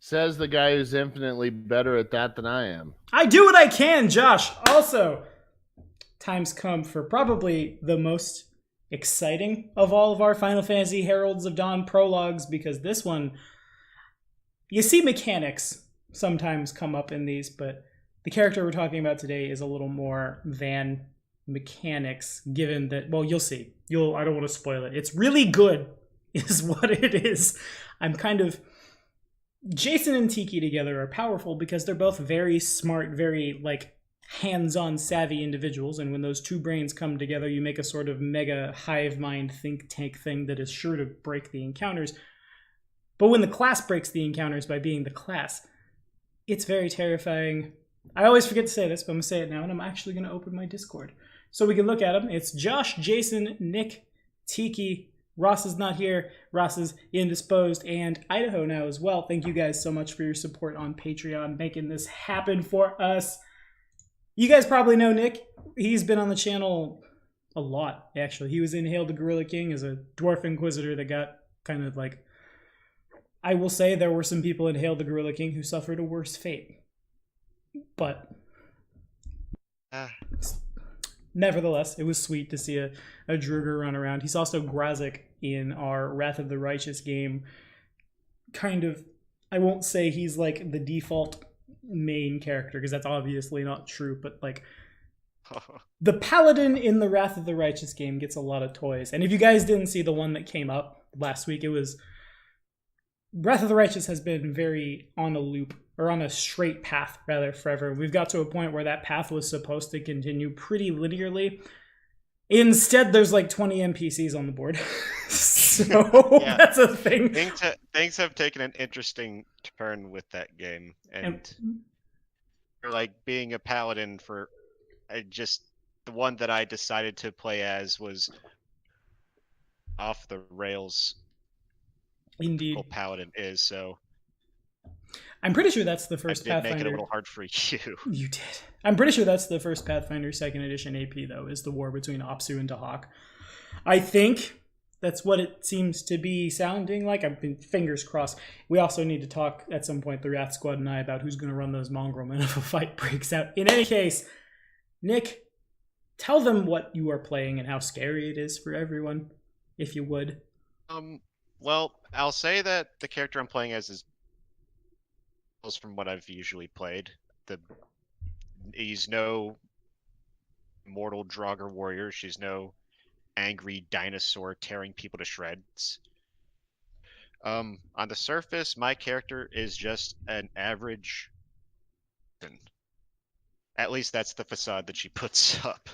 Says the guy who's infinitely better at that than I am. I do what I can, Josh. Also, time's come for probably the most exciting of all of our Final Fantasy Heralds of Dawn prologues, because this one, you see mechanics sometimes come up in these, but the character we're talking about today is a little more than mechanics, given that, well, you'll see. I don't want to spoil it. It's really good, is what it is. I'm kind of. Jason and Tiki together are powerful because they're both very smart, very, like, hands-on savvy individuals, and when those two brains come together, you make a sort of mega hive mind think tank thing that is sure to break the encounters. But when the class breaks the encounters by being the class, it's very terrifying. I always forget to say this, but I'm going to say it now, and I'm actually going to open my Discord so we can look at them. It's Josh, Jason, Nick, Tiki. Ross is not here. Ross is indisposed, and Idaho now as well. Thank you guys so much for your support on Patreon, making this happen for us. You guys probably know Nick. He's been on the channel a lot, actually. He was in Hail the Gorilla King as a dwarf inquisitor that got kind of like... I will say there were some people in Hail the Gorilla King who suffered a worse fate. But... nevertheless, it was sweet to see a Druger run around. He's also Grazik in our Wrath of the Righteous game. Kind of, I won't say he's like the default main character, because that's obviously not true, but like the paladin in the Wrath of the Righteous game gets a lot of toys. And if you guys didn't see the one that came up last week, it was Wrath of the Righteous has been very on a loop, or on a straight path rather, forever. We've got to a point where that path was supposed to continue pretty linearly. Instead, there's like 20 NPCs on the board. So Yeah. that's a thing. Things have taken an interesting turn with that game, and for like being a paladin, for just the one that I decided to play as was off the rails. Indeed, paladin is, so I'm pretty sure that's the first I did Pathfinder. Make it a little hard for you. You did. I'm pretty sure that's the first Pathfinder 2nd Edition AP, though, is the war between Opsu and Dahak. I think that's what it seems to be sounding like. I've been fingers crossed. We also need to talk at some point, the Wrath Squad and I, about who's going to run those mongrel men if a fight breaks out. In any case, Nick, tell them what you are playing and how scary it is for everyone, if you would. Well, I'll say that the character I'm playing as is from what I've usually played. He's no mortal Draugr warrior. She's no angry dinosaur tearing people to shreds. On the surface, my character is just an average person. At least that's the facade that she puts up.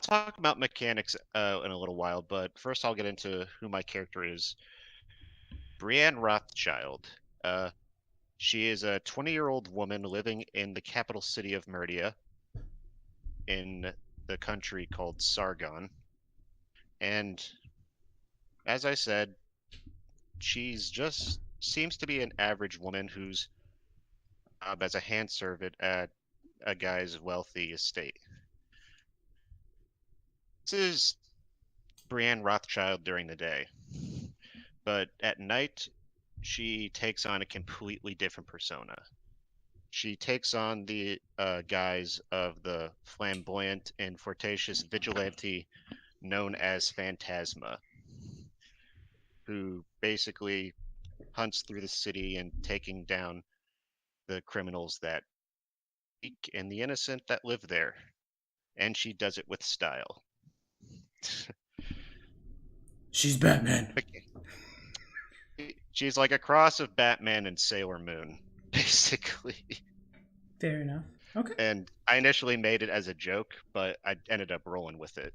I'll talk about mechanics in a little while, but first I'll get into who my character is. Brienne Rothschild. She is a 20-year-old woman living in the capital city of Meridia, in the country called Sargon. And as I said, she's just seems to be an average woman who's as a hand servant at a guy's wealthy estate. This is Brienne Rothschild during the day, but at night she takes on a completely different persona. She takes on the guise of the flamboyant and flirtatious vigilante known as Phantasma, who basically hunts through the city and taking down the criminals that speak and the innocent that live there. And she does it with style. She's Batman. She's like a cross of Batman and Sailor Moon, basically. Fair enough. Okay. And I initially made it as a joke, but I ended up rolling with it.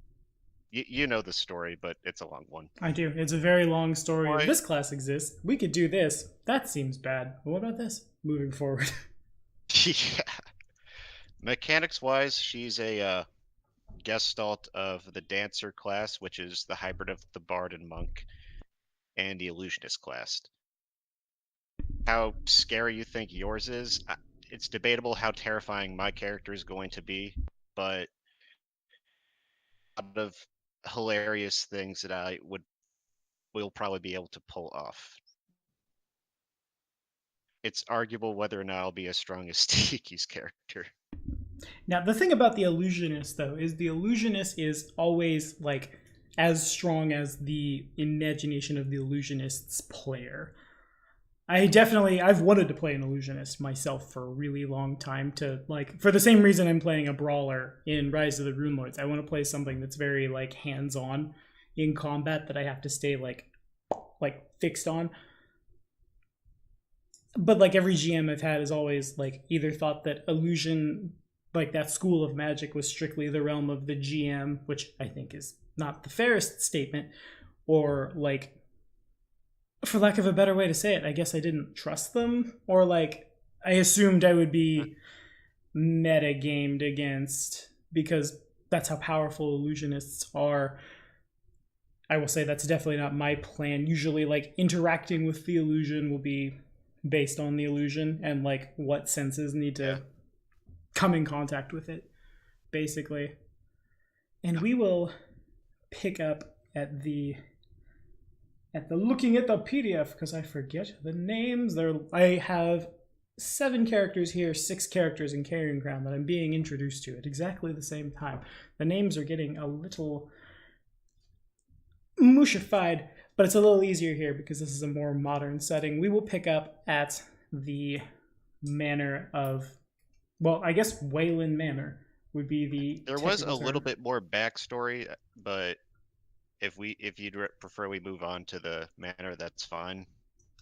You know the story, but it's a long one. I do. It's a very long story. If this class exists, we could do this. That seems bad. But what about this? Moving forward. Yeah. Mechanics-wise, she's a gestalt of the Dancer class, which is the hybrid of the Bard and Monk, and the Illusionist class. How scary you think yours is? It's debatable how terrifying my character is going to be, but a lot of hilarious things that I will probably be able to pull off. it's arguable whether or not I'll be as strong as Tiki's character. Now, the thing about the illusionist, though, is the illusionist is always like as strong as the imagination of the illusionist's player. I've wanted to play an illusionist myself for a really long time, to like, for the same reason I'm playing a brawler in Rise of the Runelords. I want to play something that's very like hands-on in combat, that I have to stay like fixed on. But like every GM I've had has always like either thought that illusion, like that school of magic, was strictly the realm of the GM, which I think is not the fairest statement, or like, for lack of a better way to say it, I guess I didn't trust them, or like I assumed I would be meta-gamed against, because that's how powerful illusionists are. I will say that's definitely not my plan. Usually, like, interacting with the illusion will be based on the illusion and like what senses need to come in contact with it, basically. And we will pick up at the looking at the PDF, because I forget the names. I have 7 characters here, 6 characters in Carrion Crown that I'm being introduced to at exactly the same time. The names are getting a little mushified, but it's a little easier here because this is a more modern setting. We will pick up at the manor of, well, I guess Wayland Manor would be the There was a technical little term. bit more backstory, but if you'd prefer we move on to the manor, that's fine.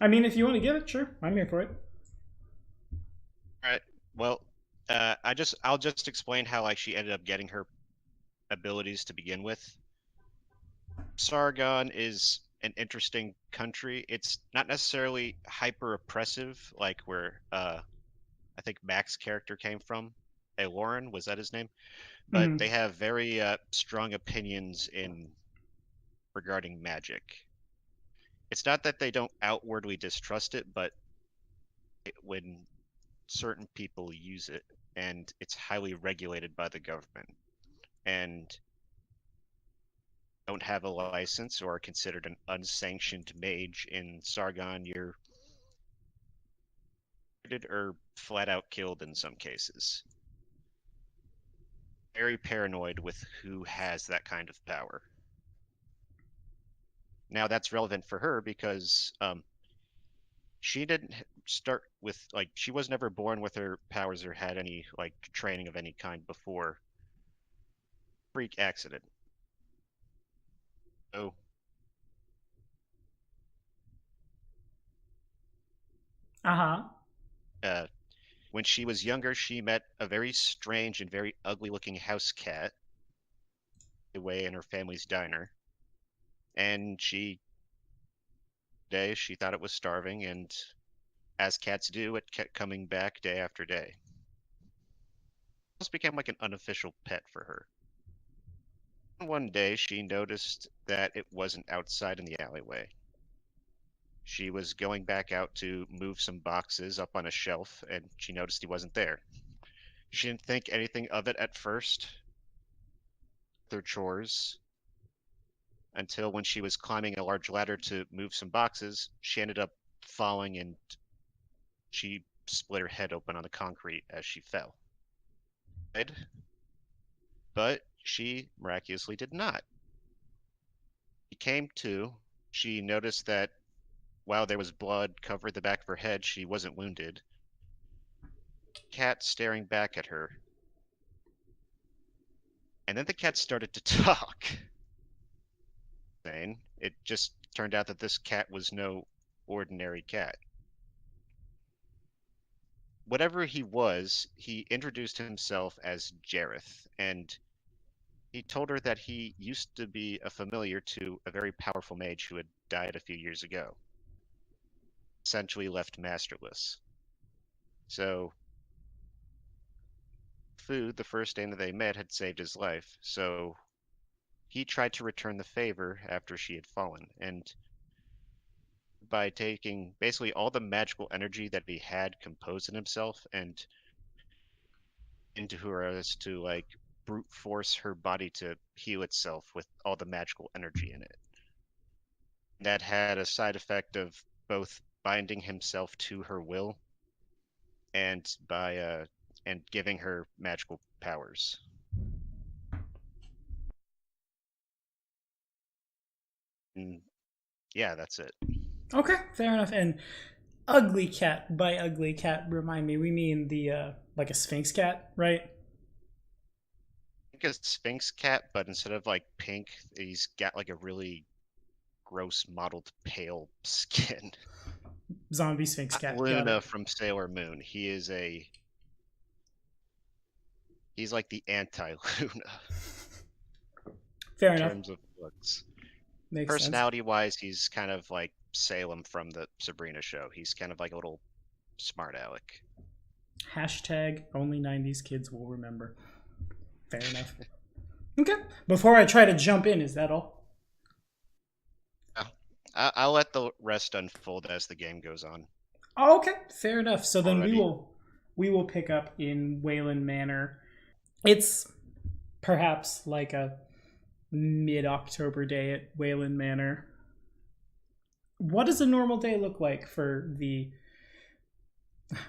I mean, if you want to give it, sure, I'm here for it. All right. Well, I'll just explain how like she ended up getting her abilities to begin with. Sargon is an interesting country. It's not necessarily hyper oppressive like where I think Mac's character came from. Lauren, was that his name? But Mhm. they have very strong opinions in regarding magic. It's not that they don't outwardly distrust it, but when certain people use it, and it's highly regulated by the government, and don't have a license or are considered an unsanctioned mage in Sargon, you're or flat out killed in some cases. Very paranoid with who has that kind of power. Now that's relevant for her because she didn't start with like she was never born with her powers or had any like training of any kind before. Freak accident. So Uh-huh. when she was younger, she met a very strange and very ugly looking house cat away in her family's diner. And she thought it was starving, and as cats do, it kept coming back day after day. This became like an unofficial pet for her. One day, she noticed that it wasn't outside in the alleyway. She was going back out to move some boxes up on a shelf, and she noticed he wasn't there. She didn't think anything of it at first, their chores, until when she was climbing a large ladder to move some boxes, she ended up falling and she split her head open on the concrete as she fell. But she miraculously did not. She came to, she noticed that while there was blood covering the back of her head, she wasn't wounded. Cat staring back at her. And then the cat started to talk. It just turned out that this cat was no ordinary cat. Whatever he was, he introduced himself as Jareth, and he told her that he used to be a familiar to a very powerful mage who had died a few years ago, essentially left masterless. So, food, the first day that they met, had saved his life, so he tried to return the favor after she had fallen, and by taking basically all the magical energy that he had composed in himself and into her as to like brute force her body to heal itself with all the magical energy in it. That had a side effect of both binding himself to her will and giving her magical powers. And yeah, that's it. Okay, fair enough. And ugly cat, by ugly cat, remind me, we mean the like a sphinx cat, right? I think it's Sphinx cat, but instead of like pink, he's got like a really gross mottled pale skin. Zombie sphinx cat. Got Luna it. from Sailor Moon. He's like the anti-Luna Fair in enough. terms of looks. Makes sense. Personality-wise, he's kind of like Salem from the Sabrina show. He's kind of like a little smart aleck. Hashtag only 90s kids will remember. Fair enough. Okay. Before I try to jump in, is that all? I'll let the rest unfold as the game goes on. Oh, okay. Fair enough. So then Already. we will pick up in Wayland Manor. It's perhaps like a mid-October day at Wayland Manor. What does a normal day look like for the,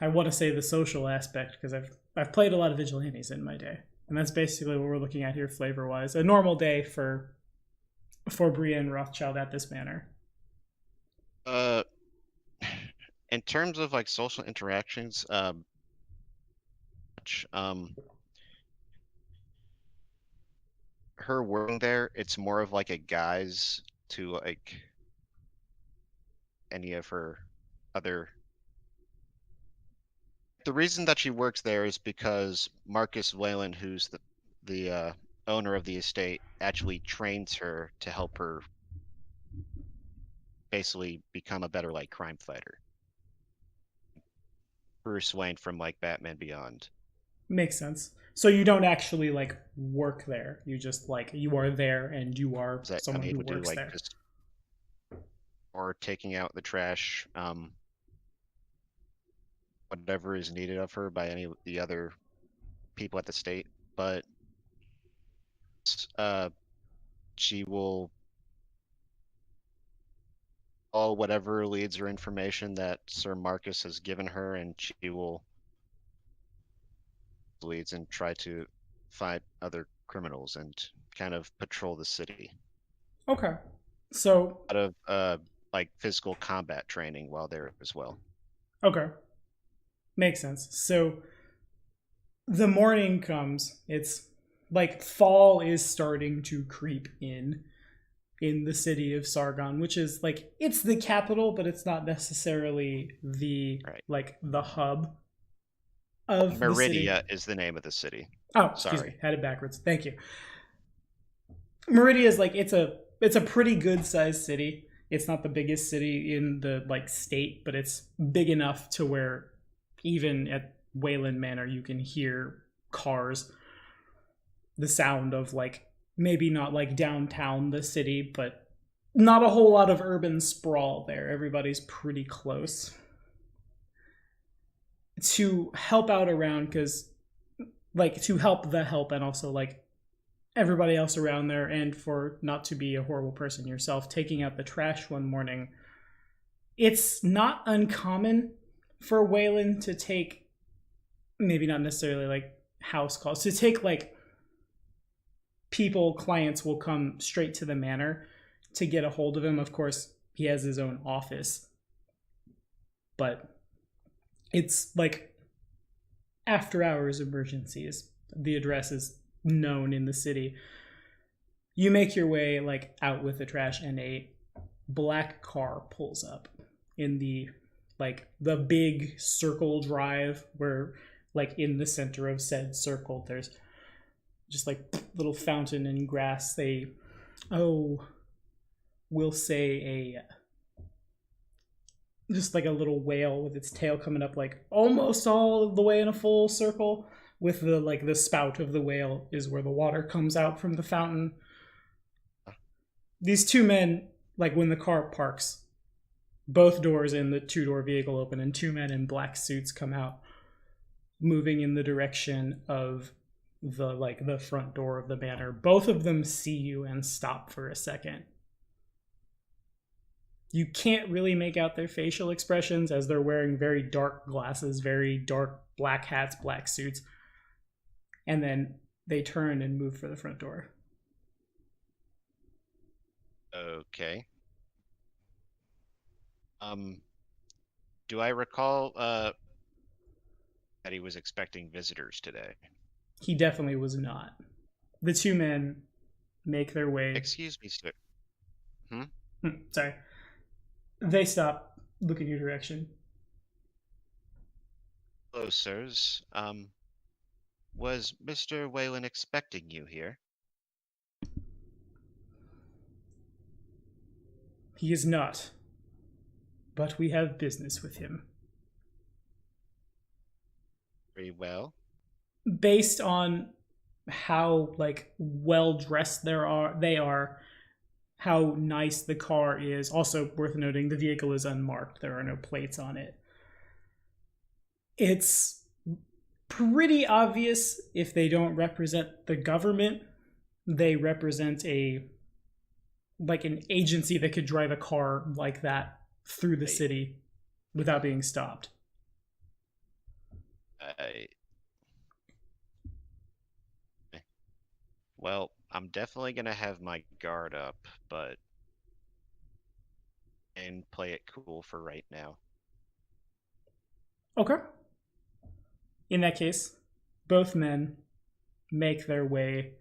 I want to say the social aspect, because I've played a lot of Vigilantes in my day, and that's basically what we're looking at here flavor-wise. A normal day for Brienne Rothschild at this manor. In terms of like social interactions, her working there, it's more of like a guise to like any of her other. The reason that she works there is because Marcus Wayland, who's the owner of the estate, actually trains her to help her basically become a better like crime fighter. Bruce Wayne from like Batman Beyond. Makes sense. So you don't actually like work there. You just like you are there and you are That someone I'm who able to works like there. just or taking out the trash, whatever is needed of her by any of the other people at the state. But she will all whatever leads or information that Sir Marcus has given her, and she will leads and try to find other criminals and kind of patrol the city. Okay. So A lot of like physical combat training while there as well. okay. Makes sense. So the morning comes. It's like fall is starting to creep in the city of Sargon, which is like it's the capital, but it's not necessarily the Right. like the hub of the city. Meridia is the name of the city. Oh, excuse Sorry. me, had it backwards. Thank you. Meridia is like it's a pretty good sized city. It's not the biggest city in the like state, but it's big enough to where even at Wayland Manor you can hear cars. The sound of like maybe not like downtown the city, but not a whole lot of urban sprawl there. Everybody's pretty close. To help out around, because like to help the help and also like everybody else around there, and for not to be a horrible person yourself, taking out the trash one morning, it's not uncommon for Wayland to take, maybe not necessarily like house calls, to take like clients will come straight to the manor to get a hold of him. Of course, he has his own office, but it's like after hours emergencies. The address is known in the city. You make your way like out with the trash, and a black car pulls up in the big circle drive where like in the center of said circle there's just like little fountain and grass. We'll say just like a little whale with its tail coming up like almost all the way in a full circle, with the spout of the whale is where the water comes out from the fountain. These two men, like when the car parks, both doors in the two-door vehicle open and two men in black suits come out, moving in the direction of the front door of the manor. Both of them see you and stop for a second. You can't really make out their facial expressions as they're wearing very dark glasses, very dark black hats, black suits. And then they turn and move for the front door. Okay. Do I recall that he was expecting visitors today? He definitely was not. The two men make their way. Excuse me, sir. Sorry. They stop, look in your direction. Hello, sirs. Was Mr. Whalen expecting you here? He is not. But we have business with him. Very well. Based on how well dressed they are, how nice the car is. Also worth noting, the vehicle is unmarked. There are no plates on it. It's pretty obvious if they don't represent the government, they represent an agency that could drive a car like that through the city without being stopped. Well, I'm definitely gonna have my guard up, and play it cool for right now. Okay. In that case, both men make their way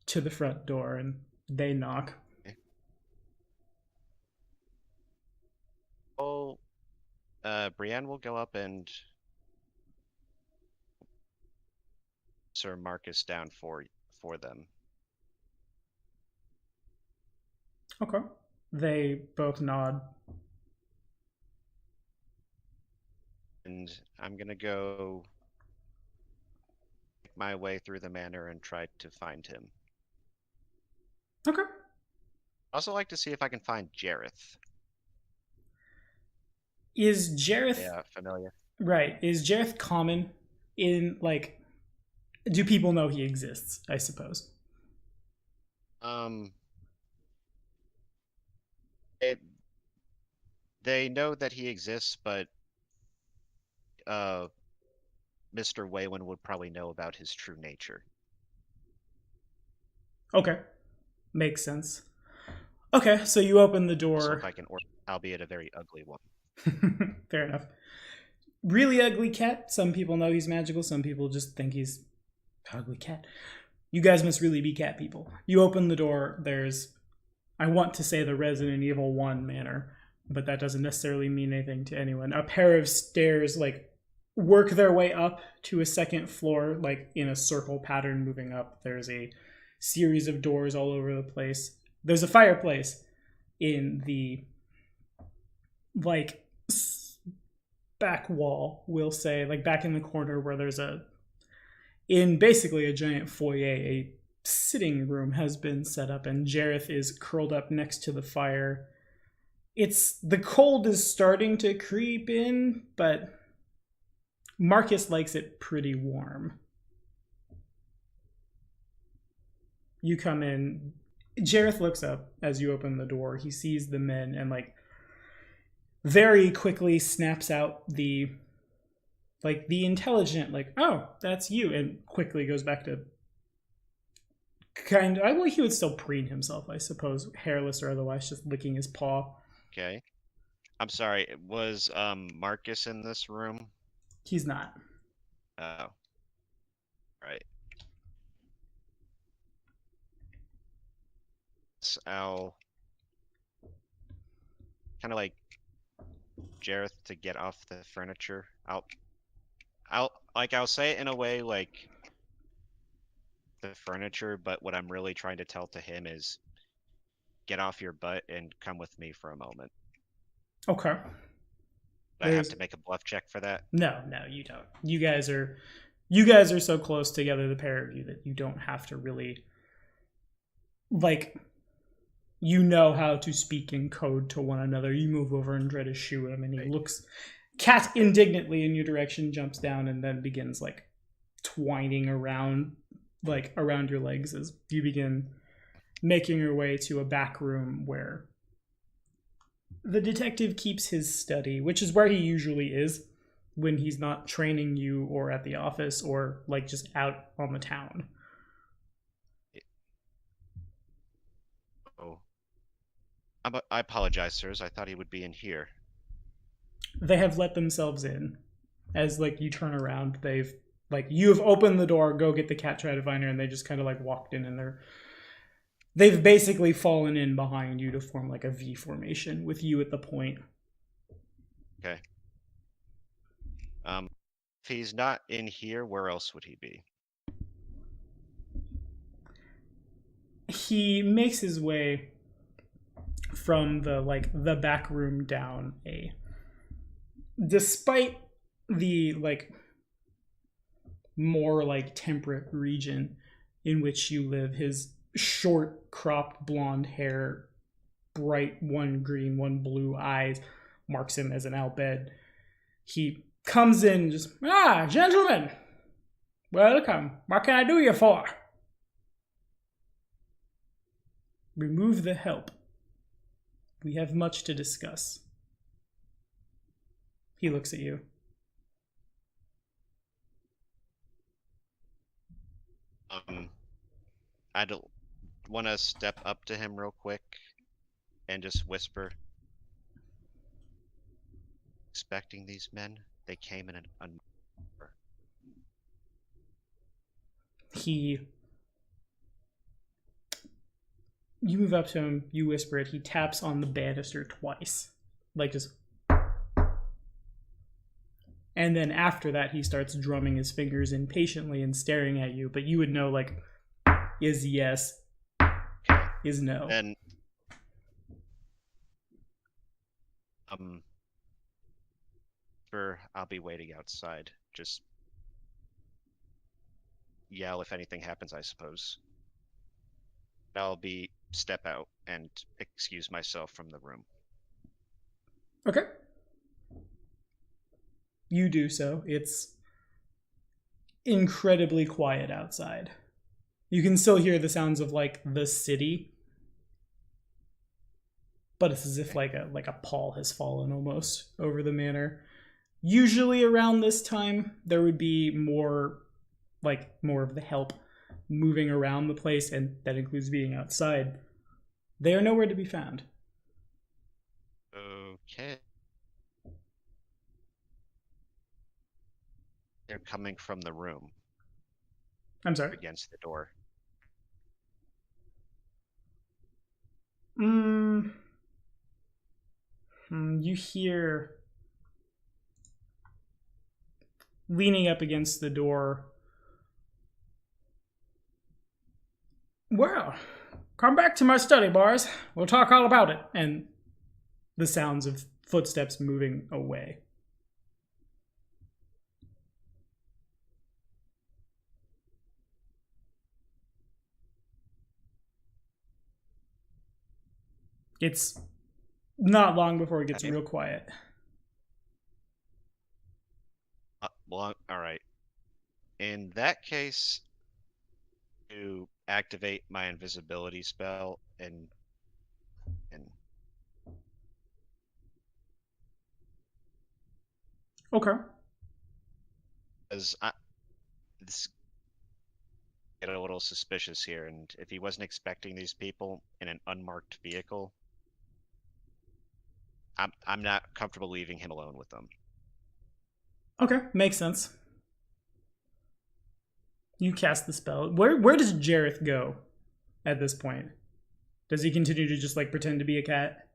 to the front door and they knock. Oh, Brienne will go up and Sir Marcus down for them. Okay. They both nod. And I'm gonna go make my way through the manor and try to find him. Okay. I also like to see if I can find Jareth. Is Jareth... Yeah, familiar. Right. Is Jareth common in, do people know he exists, I suppose? They know that he exists, but Mr. Whalen would probably know about his true nature. Okay. Makes sense. Okay, so you open the door. So if I can, albeit a very ugly one. Fair enough. Really ugly cat. Some people know he's magical. Some people just think he's an ugly cat. You guys must really be cat people. You open the door. There's, I want to say, the Resident Evil 1 manor, but that doesn't necessarily mean anything to anyone. A pair of stairs, work their way up to a second floor, in a circle pattern moving up. There's a series of doors all over the place. There's a fireplace in the, back wall, we'll say, back in the corner where there's in basically a giant foyer, a sitting room has been set up, and Jareth is curled up next to the fire. The cold is starting to creep in, but Marcus likes it pretty warm. You come in. Jareth looks up as you open the door. He sees the men and very quickly snaps out the intelligent, oh, that's you, and quickly goes back to he would still preen himself, I suppose, hairless or otherwise, just licking his paw. Okay. I'm sorry, was Marcus in this room? He's not. Oh. Right. So I'll kind of Jareth to get off the furniture. I'll say it in a way the furniture, but what I'm really trying to tell to him is get off your butt and come with me for a moment. Okay. I have to make a bluff check for that? No, you don't. You guys are so close together, the pair of you, that you don't have to really you know how to speak in code to one another. You move over and try to shoo him, and he looks cat indignantly in your direction, jumps down, and then begins twining around around your legs as you begin making your way to a back room where The detective keeps his study, which is where he usually is when he's not training you or at the office or like just out on the town. Oh. I apologize, sirs. I thought he would be in here. They have let themselves in. As like you turn around, they've like you have opened the door, go get the cat, try to find her, and they just kind of like walked in, and they've basically fallen in behind you to form like a V formation with you at the point. Okay. If he's not in here, where else would he be? He makes his way from the back room down despite the like more like temperate region in which you live, his short cropped blonde hair, bright one green one blue eyes marks him as an albed. He comes in just, gentlemen, welcome, what can I do you for? Remove the help. We have much to discuss. He looks at you. I don't want to step up to him real quick and just whisper. Expecting these men? They came in an You move up to him, you whisper it, he taps on the banister twice. Like just... And then after that, he starts drumming his fingers impatiently and staring at you, but you would know, like, is yes, is no. And I'll be waiting outside. Just yell if anything happens, I suppose. I'll step out and excuse myself from the room. Okay. You do so. It's incredibly quiet outside. You can still hear the sounds of like the city, but it's as if like a pall has fallen almost over the manor. Usually around this time, there would be more of the help moving around the place, and that includes being outside. They are nowhere to be found. Okay. They're coming from the room. I'm sorry? Against the door. You hear leaning up against the door. Well, come back to my study, boys. We'll talk all about it. And the sounds of footsteps moving away. It's not long before it gets real quiet. Well, all right. In that case, to activate my invisibility spell and okay. As this get a little suspicious here, and if he wasn't expecting these people in an unmarked vehicle, I'm not comfortable leaving him alone with them. Okay, makes sense. You cast the spell. Where does Jareth go at this point? Does he continue to just like pretend to be a cat?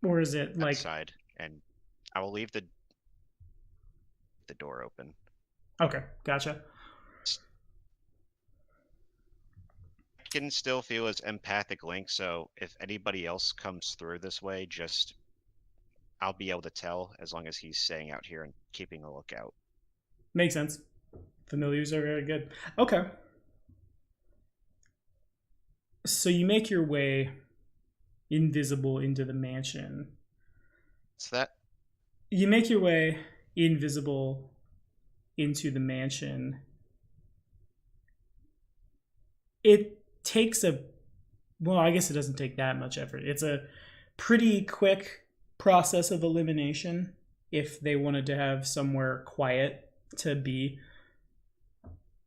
Or is it like outside? And I will leave the door open. Okay, gotcha. I can still feel his empathic link, so if anybody else comes through this way, I'll be able to tell as long as he's staying out here and keeping a lookout. Makes sense. Familiars are very good. Okay. So you make your way invisible into the mansion. What's that? You make your way invisible into the mansion. takes well, I guess it doesn't take that much effort. It's a pretty quick process of elimination if they wanted to have somewhere quiet to be.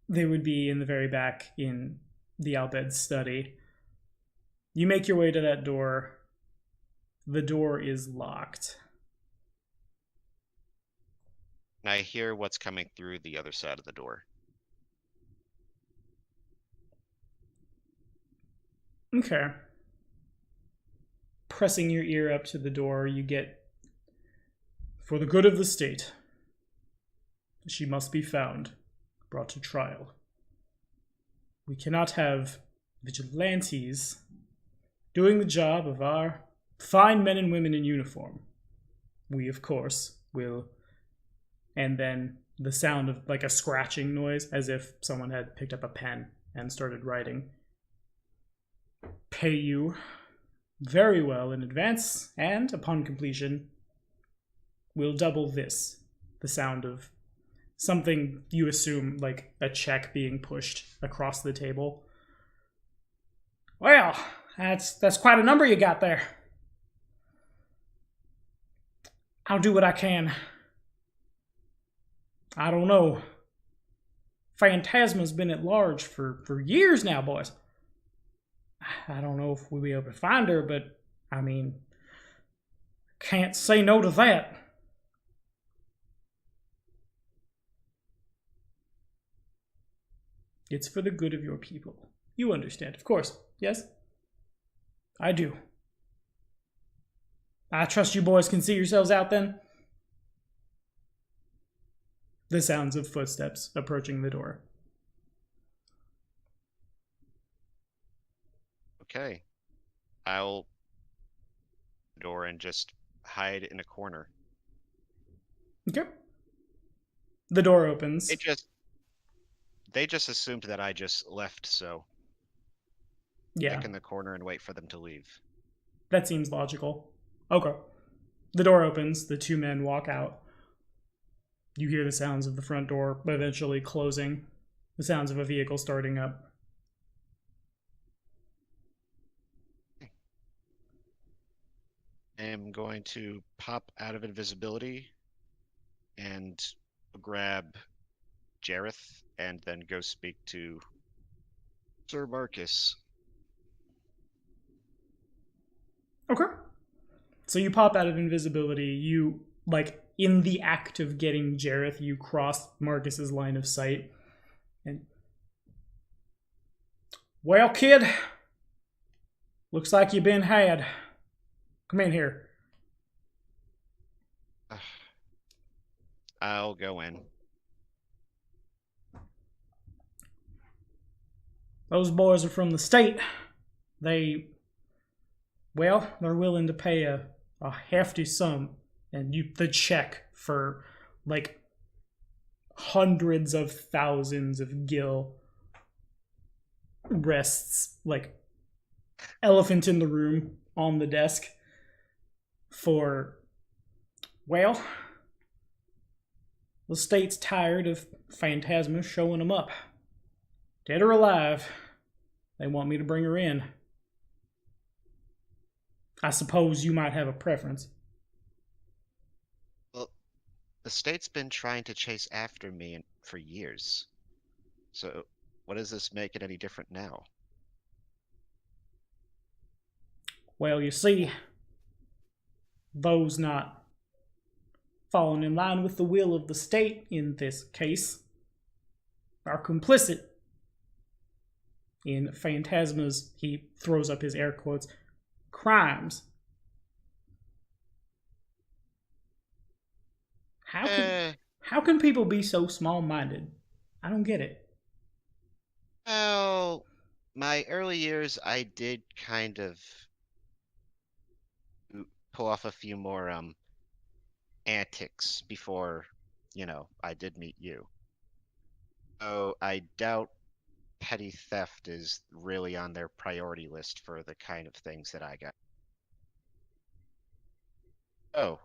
They would be in the very back in the Albed's study. You make your way to that door. The door is locked. And I hear what's coming through the other side of the door. Okay. Pressing your ear up to the door, you get, "For the good of the state, she must be found, brought to trial. We cannot have vigilantes doing the job of our fine men and women in uniform. We, of course, will..." And then the sound of like a scratching noise, as if someone had picked up a pen and started writing. "Pay you very well in advance, and upon completion, we'll double this." The sound of something you assume like a check being pushed across the table. "Well, that's quite a number you got there. I'll do what I can. I don't know. Phantasma's been at large for years now, boys. I don't know if we'll be able to find her, but, I mean, can't say no to that." "It's for the good of your people. You understand, of course, yes?" "I do. I trust you boys can see yourselves out then?" The sounds of footsteps approaching the door. Okay. I'll door and just hide in a corner. Okay. The door opens. They just assumed that I just left, so Yeah, stick in the corner and wait for them to leave. that seems logical. Okay. The door opens. The two men walk out. You hear the sounds of the front door eventually closing. The sounds of a vehicle starting up. I am going to pop out of invisibility and grab Jareth and then go speak to Sir Marcus. Okay. So you pop out of invisibility. You, like, in the act of getting Jareth, you cross Marcus's line of sight. And, "Well, kid, looks like you've been had. Come in here." I'll go in. "Those boys are from the state. They're willing to pay a hefty sum." And the check for, like, hundreds of thousands of gil rests, like, elephant in the room on the desk for, well, the state's tired of Phantasma showing them up. Dead or alive, they want me to bring her in. I suppose you might have a preference." Well, the state's been trying to chase after me for years. So what does this make it any different now? "Well, you see, those not falling in line with the will of the state in this case are complicit in Phantasma's," he throws up his air quotes, "crimes. How can people be so small-minded? I don't get it." Well, my early years, I did kind of pull off a few more antics before, I did meet you. So I doubt petty theft is really on their priority list for the kind of things that I got. Oh,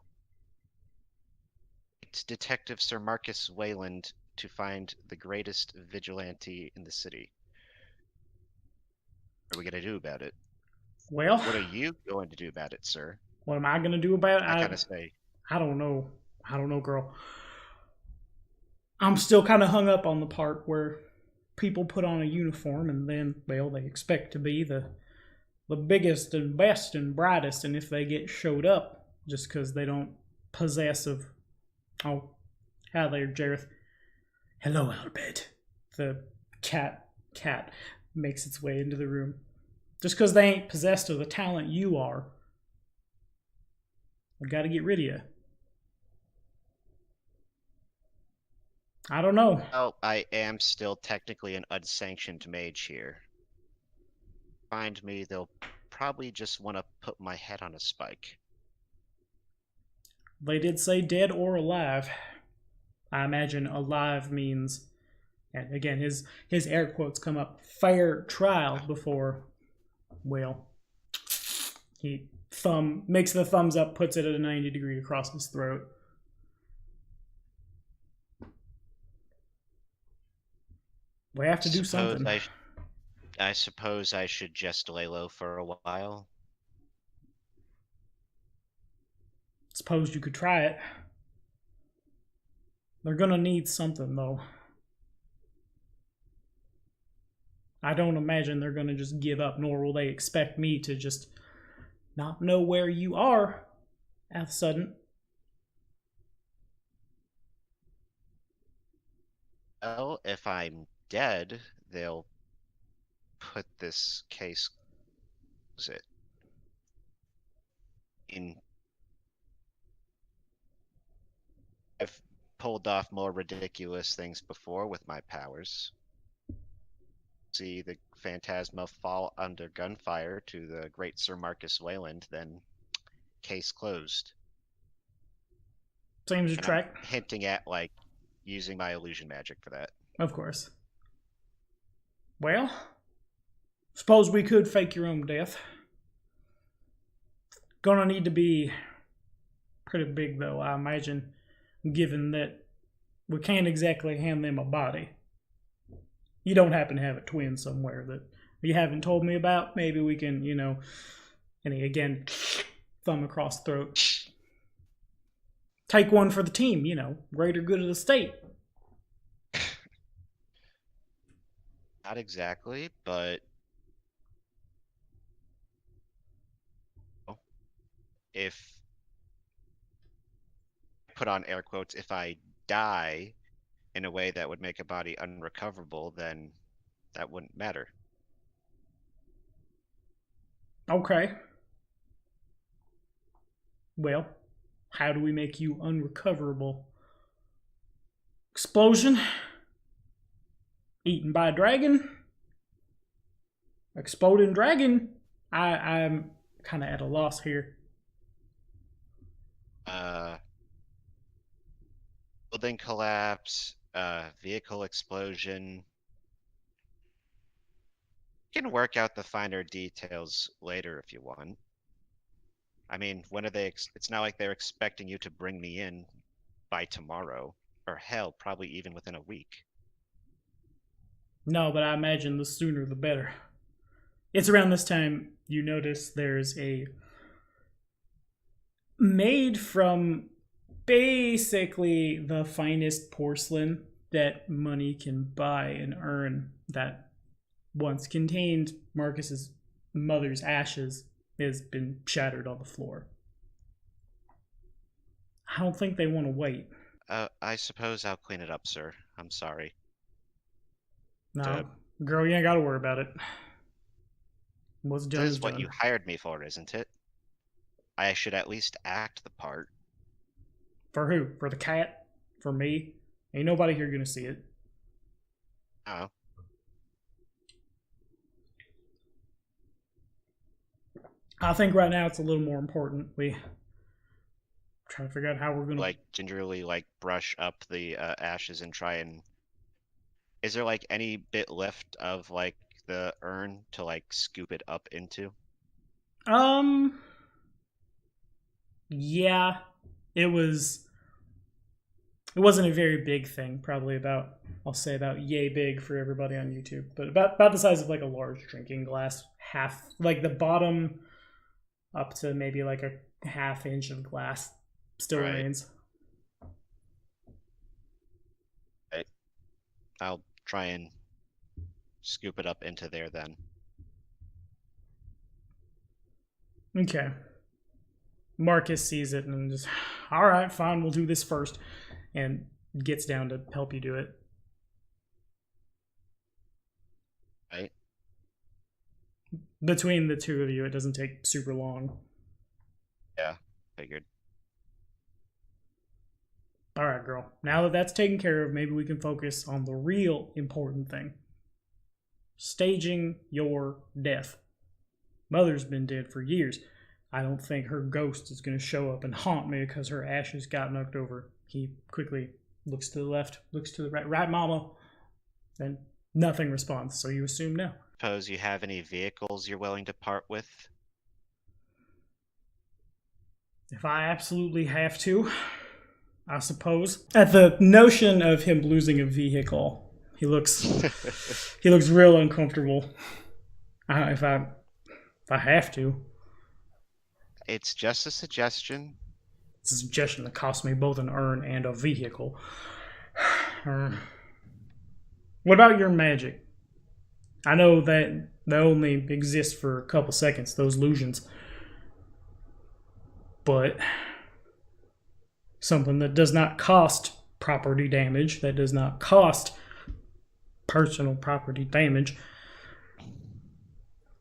it's Detective Sir Marcus Wayland to find the greatest vigilante in the city. are we gonna do about it? Well, What are you going to do about it, sir? what am I gonna do about it? I kind of say, I don't know. I don't know, girl. I'm still kind of hung up on the part where people put on a uniform and then, well, they expect to be the biggest and best and brightest, and if they get showed up just because they don't possess of, oh, hi there, Jareth. Hello, Albert. The cat makes its way into the room. Just because they ain't possessed of the talent you are, I gotta get rid of you. I don't know. well, I am still technically an unsanctioned mage here. Find me, they'll probably just want to put my head on a spike. They did say dead or alive. I imagine alive means, and again, his air quotes come up, fair trial before, well, he makes the thumbs up, puts it at a 90 degree across his throat. We have to do something. I suppose I should just lay low for a while. Suppose you could try it. They're gonna need something, though. I don't imagine they're gonna just give up, nor will they expect me to just not know where you are at the sudden. Well, if I'm dead, they'll put this case. Was it? I've pulled off more ridiculous things before with my powers. See the Phantasma fall under gunfire to the great Sir Marcus Wayland, then case closed. Seems to And track. I'm hinting at, like, using my illusion magic for that. Of course. Well, suppose we could fake your own death. Gonna need to be pretty big, though, I imagine, given that we can't exactly hand them a body. You don't happen to have a twin somewhere that you haven't told me about? Maybe we can, and he again, thumb across throat. Take one for the team, greater good of the state. Not exactly, but if, put on air quotes, if I die in a way that would make a body unrecoverable, then that wouldn't matter. Okay. Well, how do we make you unrecoverable? Explosion? Eaten by a dragon? Exploding dragon? I'm kind of at a loss here. Building collapse, vehicle explosion. You can work out the finer details later if you want. I mean, when are they? It's not like they're expecting you to bring me in by tomorrow, or hell, probably even within a week. No, but I imagine the sooner the better. It's around this time you notice there's a made from basically the finest porcelain that money can buy and earn, that once contained Marcus's mother's ashes, has been shattered on the floor. I don't think they want to wait. I suppose I'll clean it up, sir. I'm sorry. No, girl, you ain't got to worry about it. What's done This is is what done. you hired me for, isn't it? I should at least act the part. For who? For the cat? For me? Ain't nobody here gonna see it. Oh. I think right now it's a little more important. We try to figure out how we're gonna Like gingerly, like brush up the ashes and try and. Is there like any bit left of like the urn to like scoop it up into? Yeah, it wasn't a very big thing. Probably about I'll say about yay big for everybody on YouTube, but about the size of like a large drinking glass, half, like the bottom up to maybe like a half inch of glass still remains. Right. I'll try and scoop it up into there then. Okay. Marcus sees it and just, all right, fine, we'll do this first, and gets down to help you do it. Right. Between the two of you, it doesn't take super long. Yeah, figured. All right, girl. Now that that's taken care of, maybe we can focus on the real important thing. Staging your death. Mother's been dead for years. I don't think her ghost is going to show up and haunt me because her ashes got knocked over. He quickly looks to the left, looks to the right. Right, mama? Then nothing responds, so you assume no. Suppose you have any vehicles you're willing to part with? If I absolutely have to, I suppose. At the notion of him losing a vehicle, he looks real uncomfortable. If I have to. It's just a suggestion. It's a suggestion that cost me both an urn and a vehicle. What about your magic? I know that they only exist for a couple seconds, those illusions. But something that does not cost property damage, that does not cost personal property damage,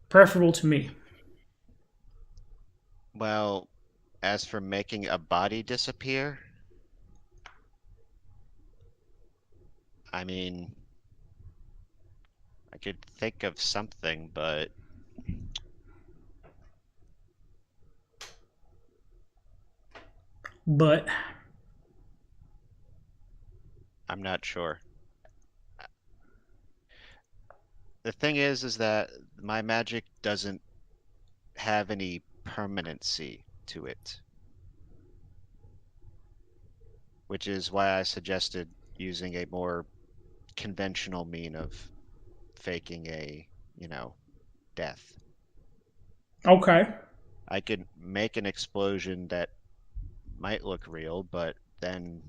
preferable to me. Well, as for making a body disappear, I mean, I could think of something, but I'm not sure. The thing is that my magic doesn't have any permanency to it, which is why I suggested using a more conventional mean of faking a, death. Okay. I could make an explosion that might look real, but then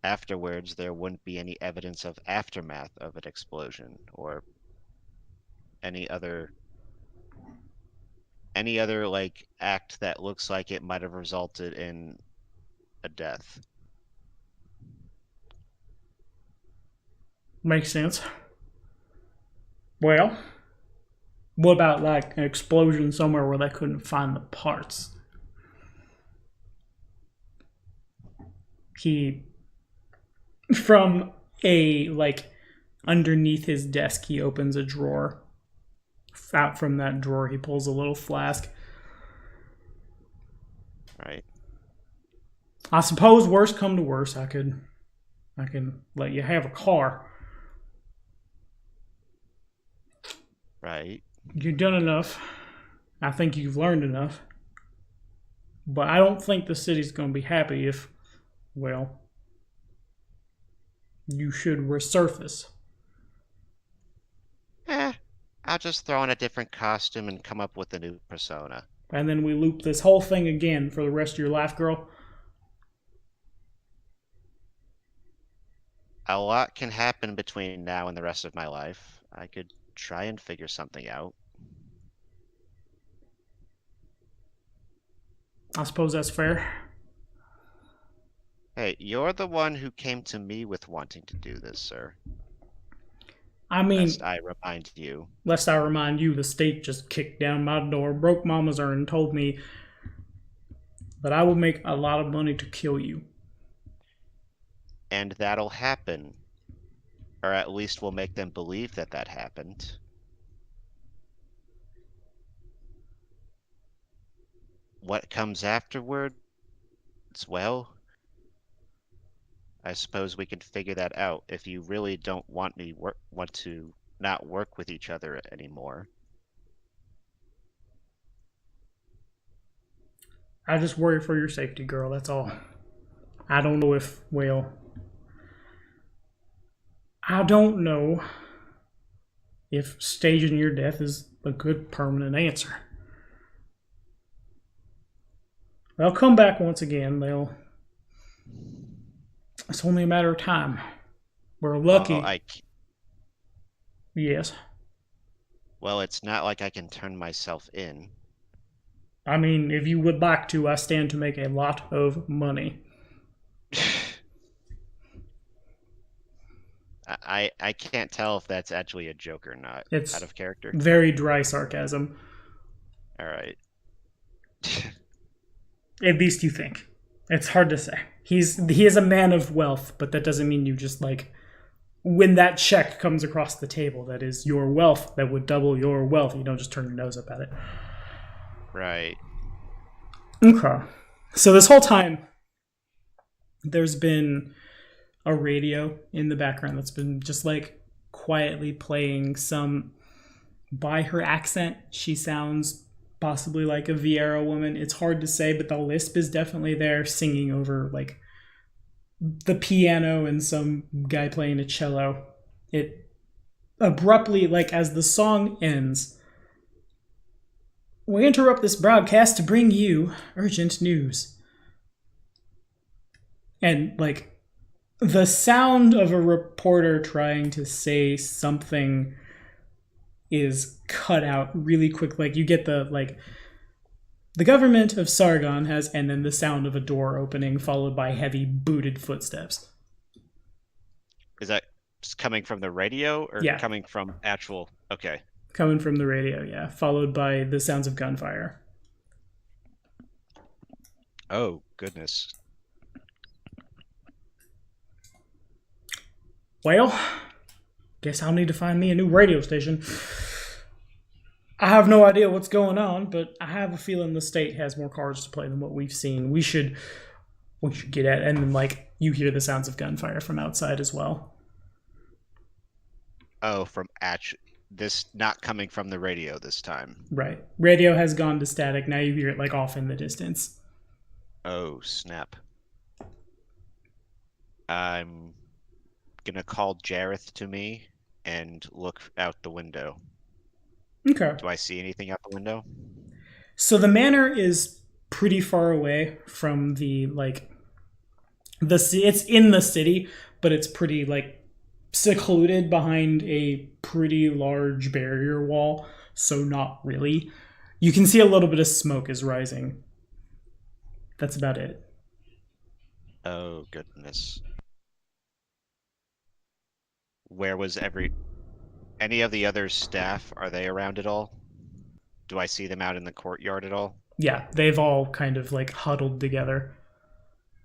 afterwards there wouldn't be any evidence of aftermath of an explosion or any other like act that looks like it might have resulted in a death. Makes sense. Well, what about like an explosion somewhere where they couldn't find the parts? From underneath his desk, he opens a drawer. Out from that drawer, he pulls a little flask. Right. I suppose worst come to worst, I can let you have a car. Right. You've done enough. I think you've learned enough. But I don't think the city's going to be happy if, well, you should resurface. I'll just throw in a different costume and come up with a new persona. And then we loop this whole thing again for the rest of your life, girl. A lot can happen between now and the rest of my life. I could try and figure something out. I suppose that's fair. Hey, you're the one who came to me with wanting to do this, sir. I mean, Lest I remind you. Lest I remind you, the state just kicked down my door, broke Mama's urn, and told me that I would make a lot of money to kill you. And that'll happen. Or at least we'll make them believe that that happened. What comes afterwards? Well, I suppose we can figure that out if you really don't want to not work with each other anymore. I just worry for your safety, girl, that's all. I don't know if, well, I don't know if staging your death is a good permanent answer. They'll come back once again. It's only a matter of time. We're lucky. Yes. Well, it's not like I can turn myself in. I mean, if you would like to, I stand to make a lot of money. I can't tell if that's actually a joke or not. It's out of character. Very dry sarcasm. All right. At least you think. It's hard to say. He is a man of wealth, but that doesn't mean you just like when that check comes across the table that is your wealth that would double your wealth. You don't just turn your nose up at it. Right. Okay. So this whole time, there's been a radio in the background that's been just like quietly playing some. By her accent, she sounds possibly like a Vieira woman. It's hard to say, but the lisp is definitely there, singing over like the piano and some guy playing a cello. It abruptly, like as the song ends, we interrupt this broadcast to bring you urgent news. And like the sound of a reporter trying to say something is cut out really quick. Like you get the government of Sargon has, and then the sound of a door opening followed by heavy booted footsteps. Is that coming from the radio or coming from actual? Okay. Coming from the radio, yeah. Followed by the sounds of gunfire. Oh, goodness. Well, guess I'll need to find me a new radio station. I have no idea what's going on, but I have a feeling the state has more cards to play than what we've seen. We should get at it. And then, like, you hear the sounds of gunfire from outside as well. Oh, from this not coming from the radio this time. Right. Radio has gone to static. Now you hear it, like, off in the distance. Oh, snap. I'm gonna call Jareth to me and look out the window. Okay. Do I see anything out the window? So the manor is pretty far away from the it's in the city, but it's pretty like secluded behind a pretty large barrier wall, so not really. You can see a little bit of smoke is rising. That's about it. Oh, goodness. Where was any of the other staff? Are they around at all? Do I see them out in the courtyard at all? Yeah, they've all kind of like huddled together.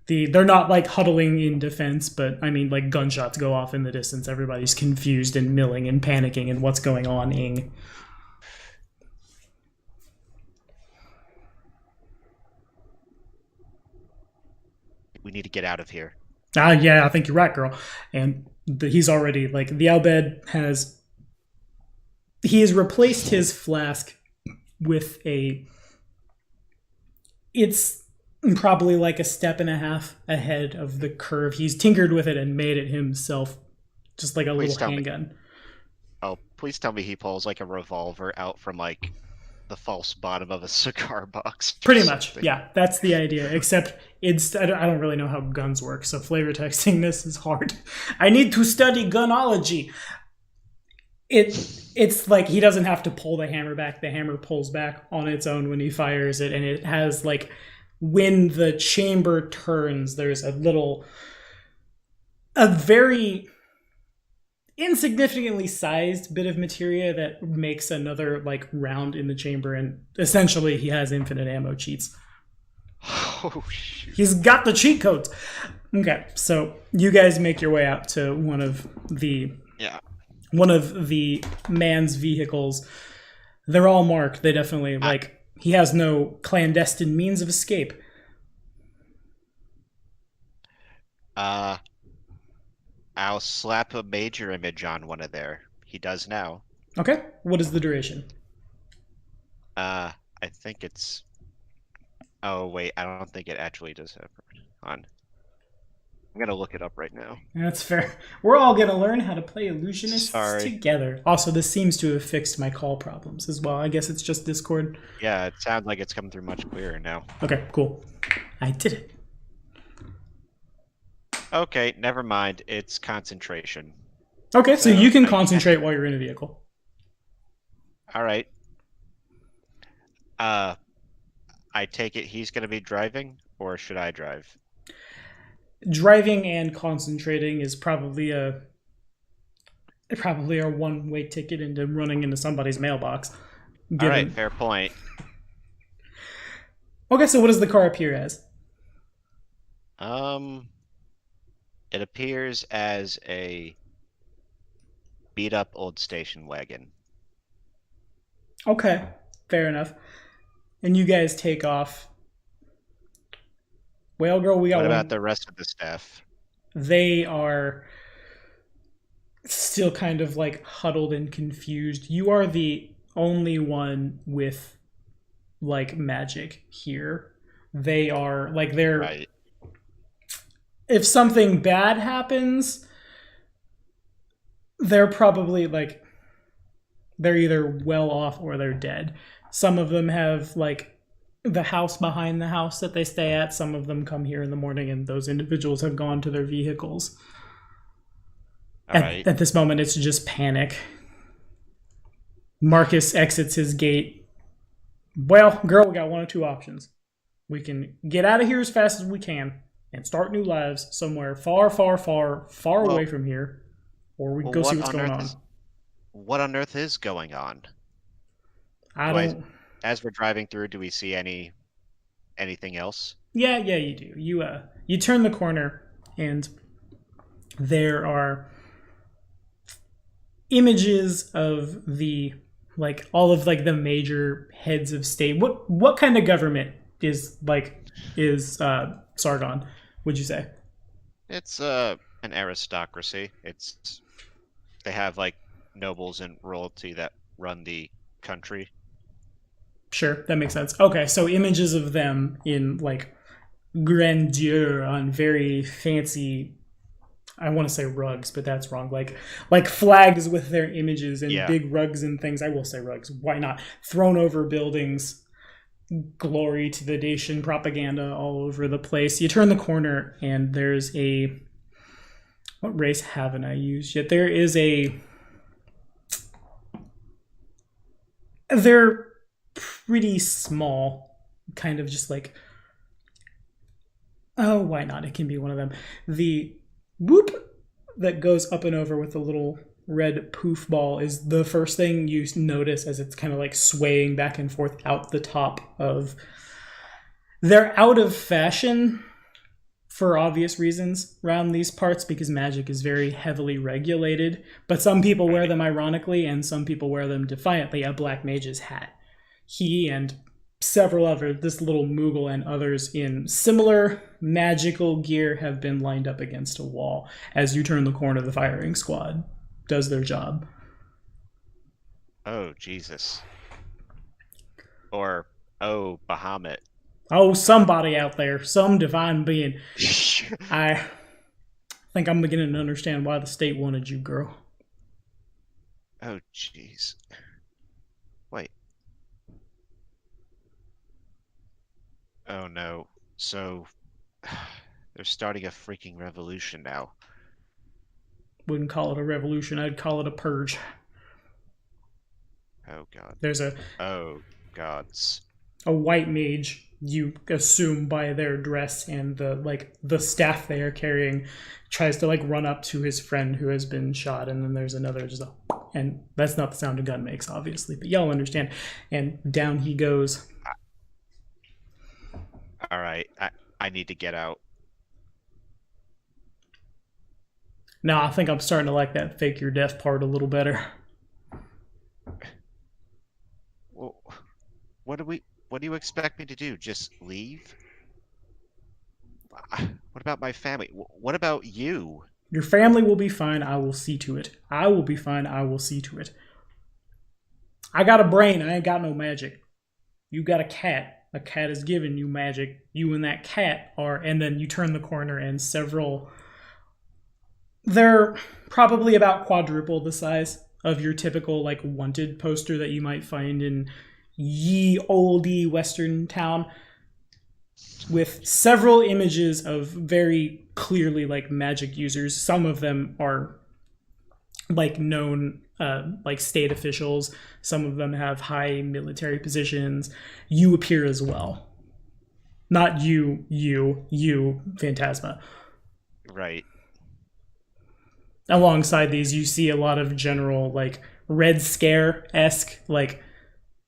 They're not like huddling in defense, but I mean like gunshots go off in the distance. Everybody's confused and milling and panicking and what's going on-ing. We need to get out of here. Yeah, I think you're right, girl. And he's already like the Albed has replaced his flask with it's probably like a step and a half ahead of the curve. He's tinkered with it and made it himself, just like a little handgun. Oh, please tell me he pulls like a revolver out from like the false bottom of a cigar box. Pretty much, yeah. That's the idea. Except I don't really know how guns work, so flavor texting this is hard. I need to study gunology. It's like he doesn't have to pull the hammer back. The hammer pulls back on its own when he fires it, and it has like when the chamber turns, there's a very insignificantly sized bit of materia that makes another like round in the chamber, and essentially he has infinite ammo cheats. Oh shoot. He's got the cheat codes. Okay, so you guys make your way out to one of the man's vehicles. They're all marked. They definitely he has no clandestine means of escape. I'll slap a major image on one of there. He does now. Okay. What is the duration? I think it's... Oh, wait. I don't think it actually does have... On. I'm gonna look it up right now. That's fair. We're all gonna learn how to play illusionists Sorry. together. Also, this seems to have fixed my call problems as well. I guess it's just Discord. Yeah, it sounds like it's coming through much clearer now. Okay, cool. I did it. Okay, never mind. It's concentration. Okay, so you can I concentrate while you're in a vehicle. All right. I take it he's gonna be driving, or should I drive? Driving and concentrating is probably a one-way ticket into running into somebody's mailbox. All right, fair point. Okay, so what does the car appear as? It appears as a beat-up old station wagon. Okay, fair enough. And you guys take off. Well, girl, we got What one. about the rest of the staff? They are still kind of like huddled and confused. You are the only one with like magic here. They are like they're Right. If something bad happens, they're probably like they're either well off or they're dead. Some of them have like the house behind the house that they stay at. Some of them come here in the morning, and those individuals have gone to their vehicles. At this moment, it's just panic. Marcus exits his gate. Well, girl, we got one of two options. We can get out of here as fast as we can and start new lives somewhere far, far, far, far away from here, or we can go see what's going on. What on earth is going on? As we're driving through, do we see anything else? Yeah, you do. You turn the corner, and there are images of the like all of like the major heads of state. What kind of government is Sargon? Would you say? It's an aristocracy. They have like nobles and royalty that run the country. Sure, that makes sense. Okay, so images of them in like grandeur on very fancy, I want to say rugs, but that's wrong. Like flags with their images and big rugs and things. I will say rugs. Why not? Thrown over buildings. Glory to the nation propaganda all over the place. You turn the corner and there's what race haven't I used yet? They're pretty small, kind of just like, oh, why not? It can be one of them. The whoop that goes up and over with the little red poof ball is the first thing you notice as it's kind of like swaying back and forth out the top of. They're out of fashion for obvious reasons around these parts because magic is very heavily regulated, but some people wear them ironically and some people wear them defiantly. A black mage's hat. He and several other, this little Moogle and others in similar magical gear have been lined up against a wall. As you turn the corner, the firing squad does their job. Oh, Jesus. Or, oh, Bahamut. Oh, somebody out there, some divine being. I think I'm beginning to understand why the state wanted you, girl. Oh, jeez. Wait. Oh, no. So, they're starting a freaking revolution now. Wouldn't call it a revolution, I'd call it a purge. Oh, God. Oh, gods. A white mage, you assume by their dress and the staff they are carrying, tries to run up to his friend who has been shot, and then there's another and that's not the sound a gun makes, obviously, but y'all understand. And down he goes. All right, I need to get out. No, I think I'm starting to like that fake your death part a little better. Well, what do you expect me to do? Just leave? What about my family? What about you? Your family will be fine. I will see to it. I will be fine. I will see to it. I got a brain. I ain't got no magic. You got a cat. A cat is giving you magic. You and that cat are... And then you turn the corner and several They're probably about quadruple the size of your typical like wanted poster that you might find in ye olde western town, with several images of very clearly like magic users. Some of them are like known like state officials. Some of them have high military positions. You appear as well. Not you, Phantasma. Right. Alongside these, you see a lot of general, like, Red Scare-esque, like,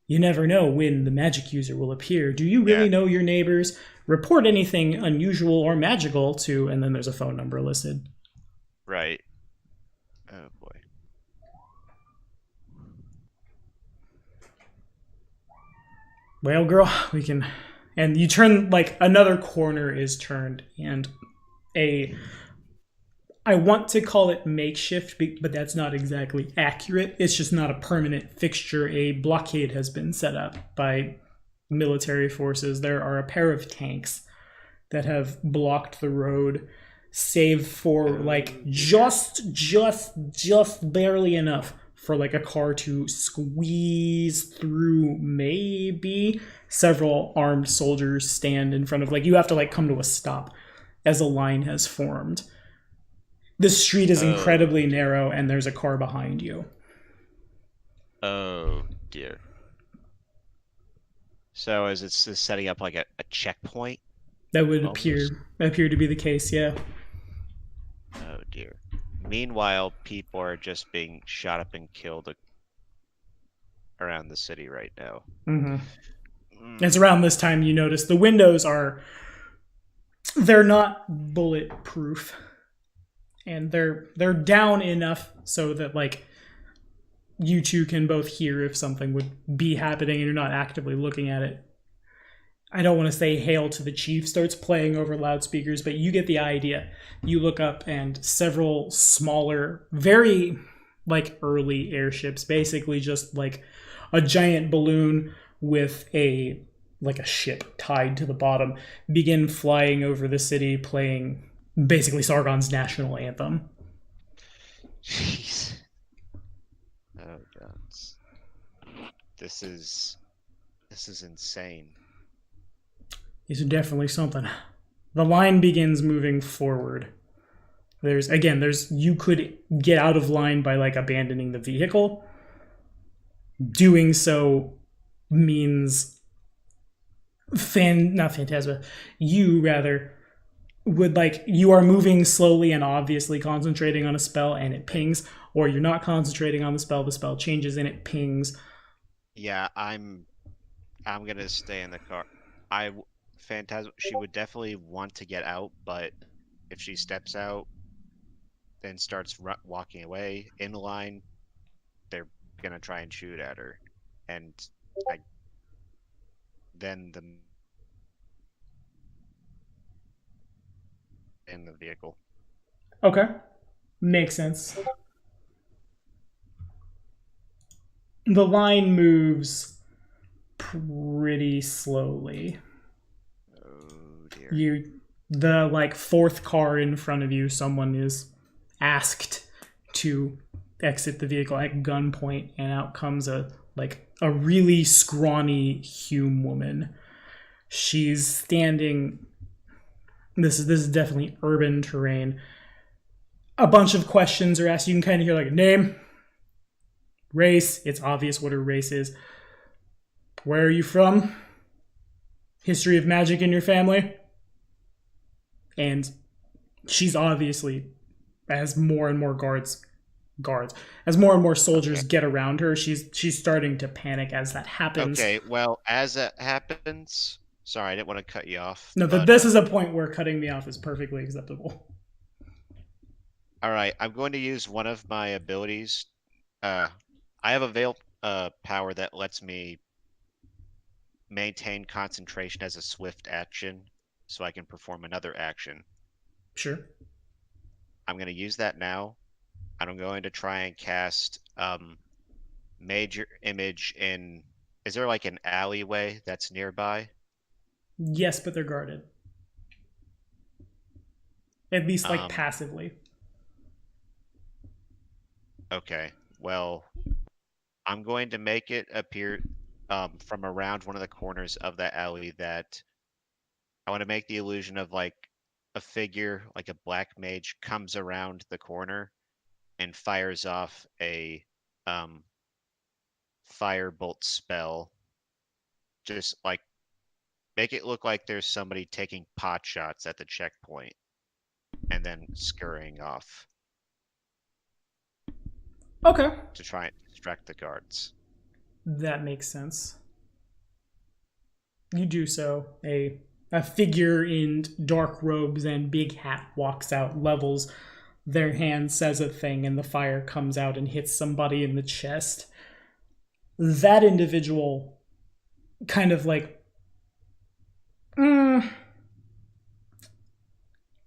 you never know when the magic user will appear. Do you really know your neighbors? Report anything unusual or magical to, and then there's a phone number listed. Right. Oh, boy. Well, girl, we can... And you turn, like, another corner is turned, and I want to call it makeshift, but that's not exactly accurate. It's just not a permanent fixture. A blockade has been set up by military forces. There are a pair of tanks that have blocked the road, save for like just barely enough for like a car to squeeze through. Maybe several armed soldiers stand in front of, like, you have to like come to a stop as a line has formed. The street is incredibly narrow, and there's a car behind you. Oh, dear. So is it setting up like a checkpoint? That would appear to be the case, yeah. Oh, dear. Meanwhile, people are just being shot up and killed around the city right now. It's around this time you notice the windows they're not bulletproof. And they're down enough so that like you two can both hear if something would be happening and you're not actively looking at it. I don't want to say Hail to the Chief starts playing over loudspeakers, but you get the idea. You look up and several smaller, very like early airships, basically just like a giant balloon with a ship tied to the bottom, begin flying over the city, playing basically Sargon's national anthem. Jeez. Oh, God. This is insane. These are definitely something. The line begins moving forward. You could get out of line by like abandoning the vehicle. Doing so means not Phantasma. You rather would like you are moving slowly and obviously concentrating on a spell and it pings, or you're not concentrating on the spell changes and it pings. Yeah, I'm gonna stay in the car. Phantasma, she would definitely want to get out, but if she steps out then starts walking away in line, they're gonna try and shoot at her, and then in the vehicle. Okay, makes sense. The line moves pretty slowly. Oh dear. The like fourth car in front of you, someone is asked to exit the vehicle at gunpoint, and out comes a really scrawny Hume woman. She's standing. This is definitely urban terrain. A bunch of questions are asked. You can kind of hear like name, race. It's obvious what her race is. Where are you from? History of magic in your family? And she's obviously, as more and more as more and more soldiers get around her, she's starting to panic as that happens. Okay, well, as that happens, sorry, I didn't want to cut you off. No, but this is a point where cutting me off is perfectly acceptable. All right, I'm going to use one of my abilities. I have a veil power that lets me maintain concentration as a swift action, so I can perform another action. Sure. I'm going to use that now, and I'm going to try and cast Major Image in... Is there like an alleyway that's nearby? Yes, but they're guarded. At least like passively. Okay. Well, I'm going to make it appear from around one of the corners of that alley that I want to make the illusion of like a figure, like a black mage, comes around the corner and fires off a um, firebolt spell. Just like make it look like there's somebody taking pot shots at the checkpoint and then scurrying off Okay. to try and distract the guards. That makes sense. You do so. A figure in dark robes and big hat walks out, levels their hand, says a thing, and the fire comes out and hits somebody in the chest. That individual kind of like...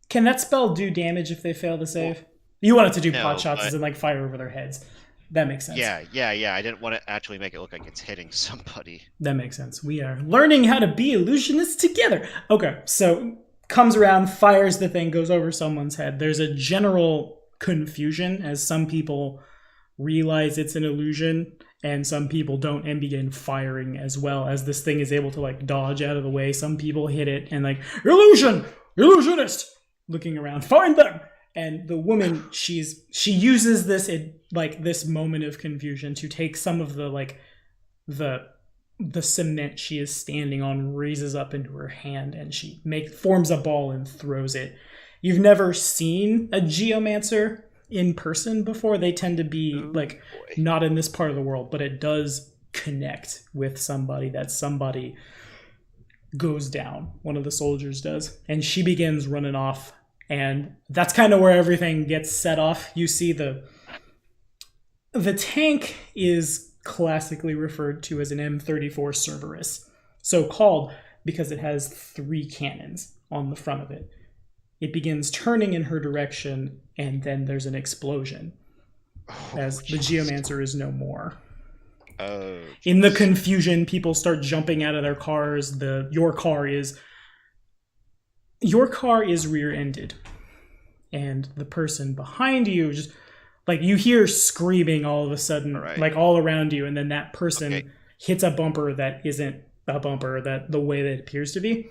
Can that spell do damage if they fail to save? You want it to do No, pot shots but- as in like fire over their heads. That makes sense. Yeah. I didn't want to actually make it look like it's hitting somebody. That makes sense. We are learning how to be illusionists together. Okay, so comes around, fires the thing, goes over someone's head. There's a general confusion as some people realize it's an illusion and some people don't and begin firing as well as this thing is able to like dodge out of the way. Some people hit it and like, illusion! Illusionist! Looking around, find them! And the woman, she uses this this moment of confusion to take some of the like the cement she is standing on, raises up into her hand, and she forms a ball and throws it. You've never seen a geomancer in person before. They tend to be not in this part of the world, but it does connect with somebody. That somebody goes down. One of the soldiers does, and she begins running off. And that's kind of where everything gets set off. You see the tank is classically referred to as an M34 Cerberus. So called because it has 3 cannons on the front of it. It begins turning in her direction, and then there's an explosion as the geomancer is no more. In the confusion, people start jumping out of their cars. Your car is rear-ended, and the person behind you just like you hear screaming all of a sudden, like all around you, and then that person hits a bumper that isn't a bumper that the way that it appears to be,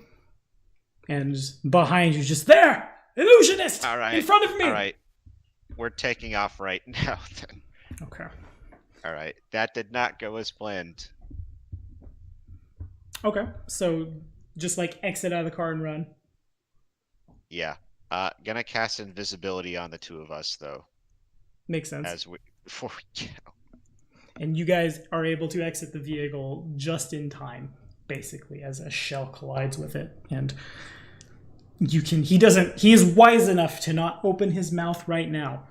and just behind you, just there, illusionist, in front of me. All right, we're taking off right now. Then. Okay. All right, that did not go as planned. Okay, so just like exit out of the car and run. Yeah. Gonna cast invisibility on the 2 of us though. Makes sense. Before we get out. And you guys are able to exit the vehicle just in time, basically, as a shell collides with it. And he is wise enough to not open his mouth right now,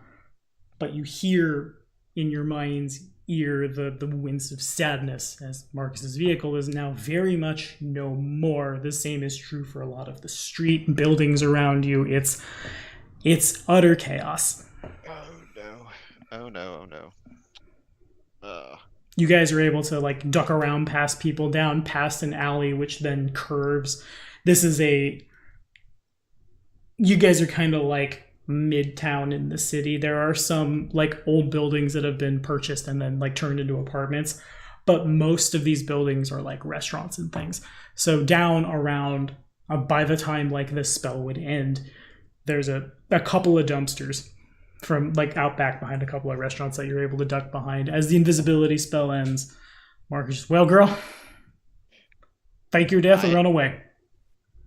but you hear in your mind's ear the winds of sadness as Marcus's vehicle is now very much no more. The same is true for a lot of the street buildings around you. It's utter chaos. Oh no. You guys are able to like duck around past people, down past an alley which then curves. You guys are kind of like midtown in the city. There are some like old buildings that have been purchased and then like turned into apartments, but most of these buildings are like restaurants and things. So down around by the time like this spell would end, there's a couple of dumpsters from like out back behind a couple of restaurants that you're able to duck behind. As the invisibility spell ends, Marcus, well, girl, fake your death and run away.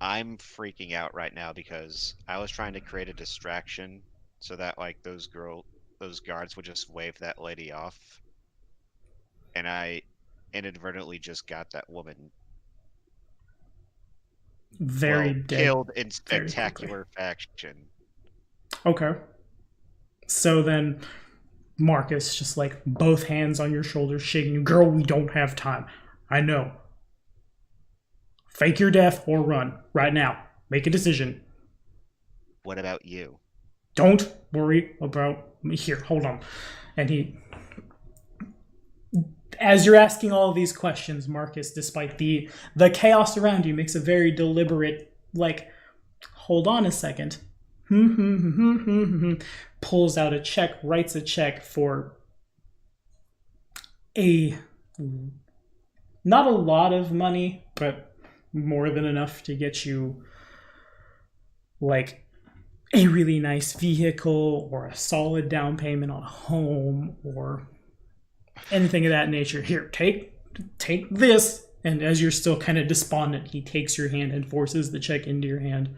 I'm freaking out right now because I was trying to create a distraction so that like those guards would just wave that lady off, and I inadvertently just got that woman killed in spectacular fashion. Okay. So then Marcus just like both hands on your shoulders shaking you. Girl, we don't have time. I know. Fake your death or run right now. Make a decision. What about you? Don't worry about me. Here, hold on. And as you're asking all of these questions, Marcus, despite the chaos around you, makes a very deliberate, like, hold on a second. Pulls out a check, writes a check for not a lot of money, but more than enough to get you like a really nice vehicle or a solid down payment on a home or anything of that nature. Here, take this. And as you're still kind of despondent, he takes your hand and forces the check into your hand.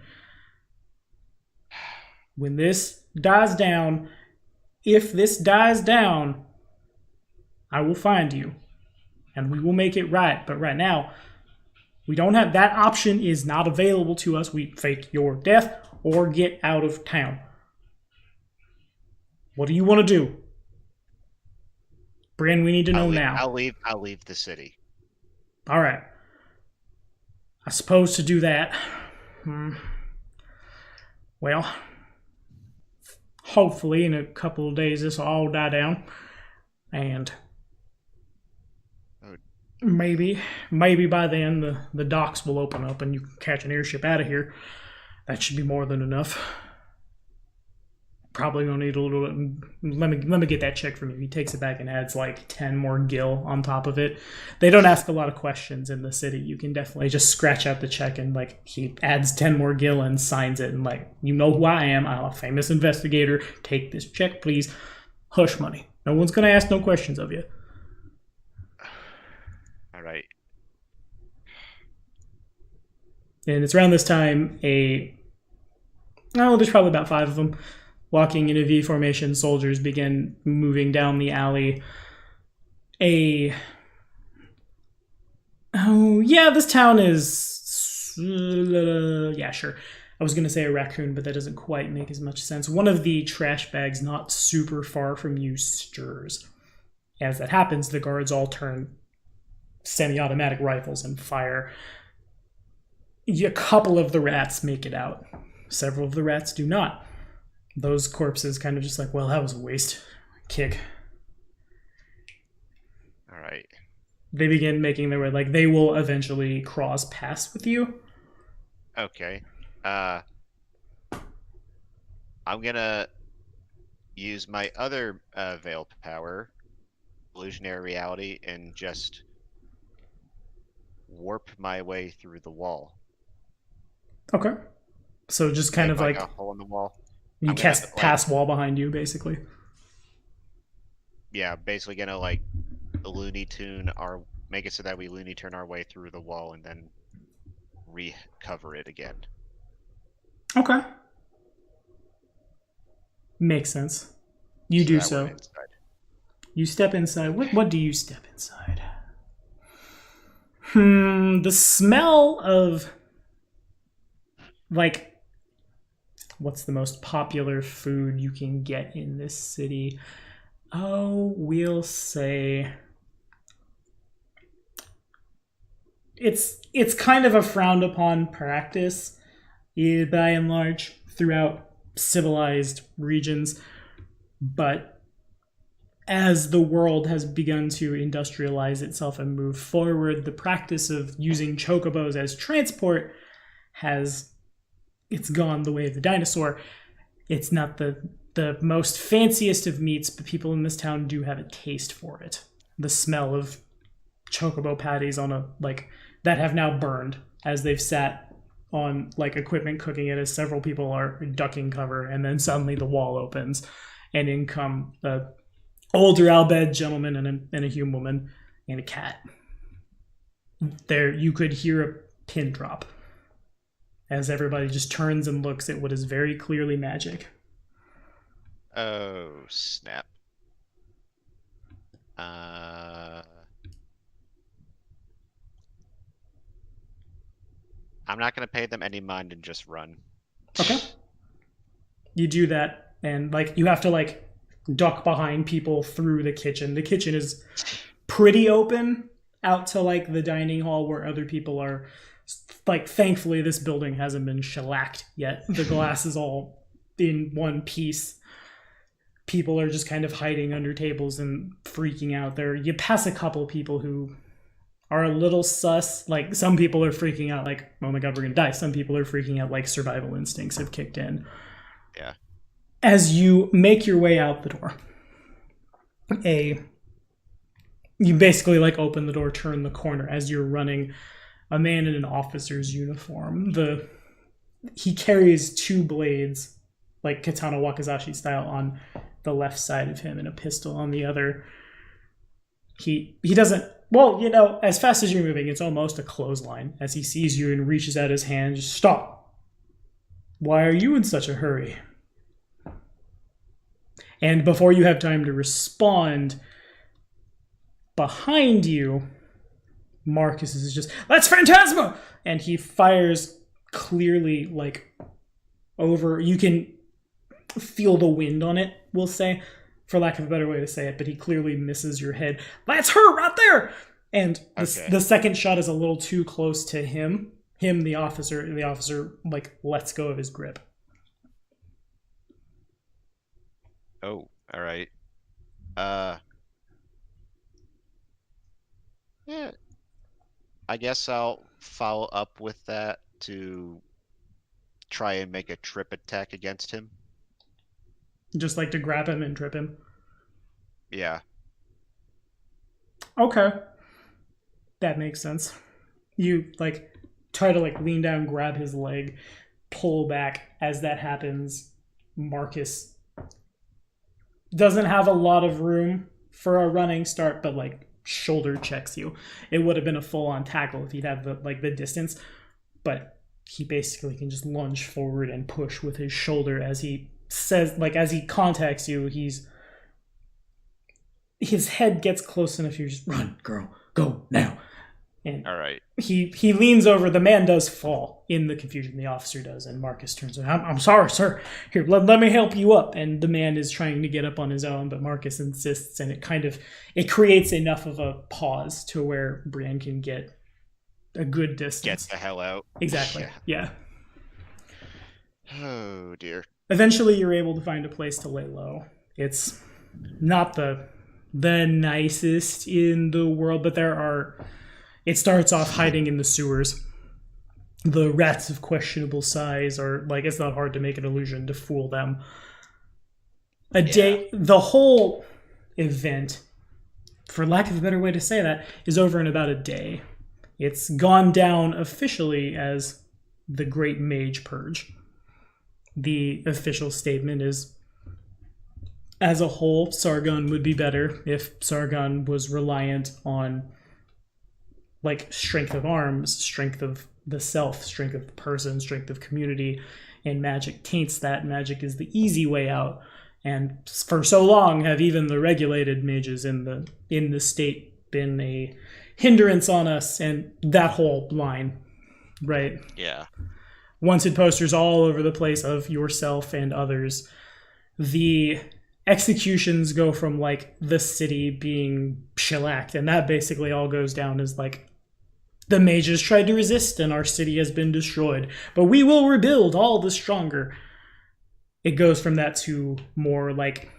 When this dies down, if this dies down, I will find you and we will make it right. But right now, we don't have that option is not available to us. We fake your death or get out of town. What do you want to do? Brian, we need to know now. I'll leave the city. All right. I suppose to do that, well, hopefully in a couple of days this will all die down, and maybe by then the docks will open up and you can catch an airship out of here. That should be more than enough. Probably gonna need a little bit. Let me get that check from you. He takes it back and adds like 10 more gil on top of it. They don't ask a lot of questions in the city. You can definitely just scratch out the check and like he adds 10 more gil and signs it and like, you know who I am. I'm a famous investigator. Take this check, please. Hush money. No one's gonna ask no questions of you. All right. And it's around this time there's probably about 5 of them. Walking in a V formation, soldiers begin moving down the alley. This town is... yeah, sure. I was going to say a raccoon, but that doesn't quite make as much sense. One of the trash bags not super far from you stirs. As that happens, the guards all turn semi-automatic rifles and fire. A couple of the rats make it out. Several of the rats do not. Those corpses kind of just like, well, that was a waste. Kick. All right. They begin making their way. Like, they will eventually cross paths with you. Okay. I'm gonna use my other veil power, illusionary reality, and just warp my way through the wall. Okay. So just kind of like a hole in the wall. You cast pass wall behind you, basically. Yeah, basically gonna like make it so that we Looney Tune our way through the wall and then recover it again. Okay. Makes sense. You do so. You step inside. What do you step inside? The smell of like what's the most popular food you can get in this city? Oh, we'll say it's kind of a frowned upon practice by and large throughout civilized regions, but as the world has begun to industrialize itself and move forward, the practice of using chocobos as transport it's gone the way of the dinosaur. It's not the most fanciest of meats, but people in this town do have a taste for it. The smell of chocobo patties that have now burned as they've sat on like equipment cooking it as several people are ducking cover, and then suddenly the wall opens and in come a older albed gentleman and a human woman and a cat. There you could hear a pin drop as everybody just turns and looks at what is very clearly magic. Oh, snap. I'm not going to pay them any mind and just run. Okay. You do that, and you have to duck behind people through the kitchen. The kitchen is pretty open out to the dining hall where other people are. Thankfully, this building hasn't been shellacked yet. The glass is all in one piece. People are just kind of hiding under tables and freaking out there. You pass a couple people who are a little sus. Some people are freaking out oh my god, we're gonna die. Some people are freaking out survival instincts have kicked in. Yeah. As you make your way out the door, a you basically like open the door, turn the corner as you're running. A man in an officer's uniform. He carries 2 blades, like katana wakizashi style, on the left side of him and a pistol on the other. He doesn't. Well, as fast as you're moving, it's almost a clothesline as he sees you and reaches out his hand. Just stop. Why are you in such a hurry? And before you have time to respond, behind you, Marcus is just, that's Phantasma! And he fires clearly, like, over. You can feel the wind on it, we'll say, for lack of a better way to say it, but he clearly misses your head. That's her right there! And the second shot is a little too close to him, the officer, and the officer, like, lets go of his grip. Oh, all right. Yeah. I guess I'll follow up with that to try and make a trip attack against him. Just like to grab him and trip him? Yeah. Okay. That makes sense. You, like, try to, like, lean down, grab his leg, pull back. As that happens, Marcus doesn't have a lot of room for a running start, but, like, shoulder checks you. It would have been a full-on tackle if he'd have the distance, but he basically can just lunge forward and push with his shoulder as he says, like, as he contacts you. His head gets close enough. You just run, girl, go now. And all right. He leans over. The man does fall in the confusion. The officer does, and Marcus turns around. I'm sorry, sir. Here, let me help you up. And the man is trying to get up on his own, but Marcus insists, and it creates enough of a pause to where Brienne can get a good distance. Get the hell out. Exactly. Yeah. Oh dear. Eventually, you're able to find a place to lay low. It's not the nicest in the world, but it starts off hiding in the sewers. The rats of questionable size are, like, it's not hard to make an illusion to fool them. The whole event, for lack of a better way to say that, is over in about a day. It's gone down officially as the Great Mage Purge. The official statement is, as a whole, Sargon would be better if Sargon was reliant on, like, strength of arms, strength of the self, strength of the person, strength of community, and magic taints that. Magic is the easy way out, and for so long have even the regulated mages in the state been a hindrance on us, and that whole line, right? Yeah. Wanted posters all over the place of yourself and others. The executions go from, like, the city being shellacked, and that basically all goes down as, like, the mages tried to resist and our city has been destroyed, but we will rebuild all the stronger. It goes from that to more, like,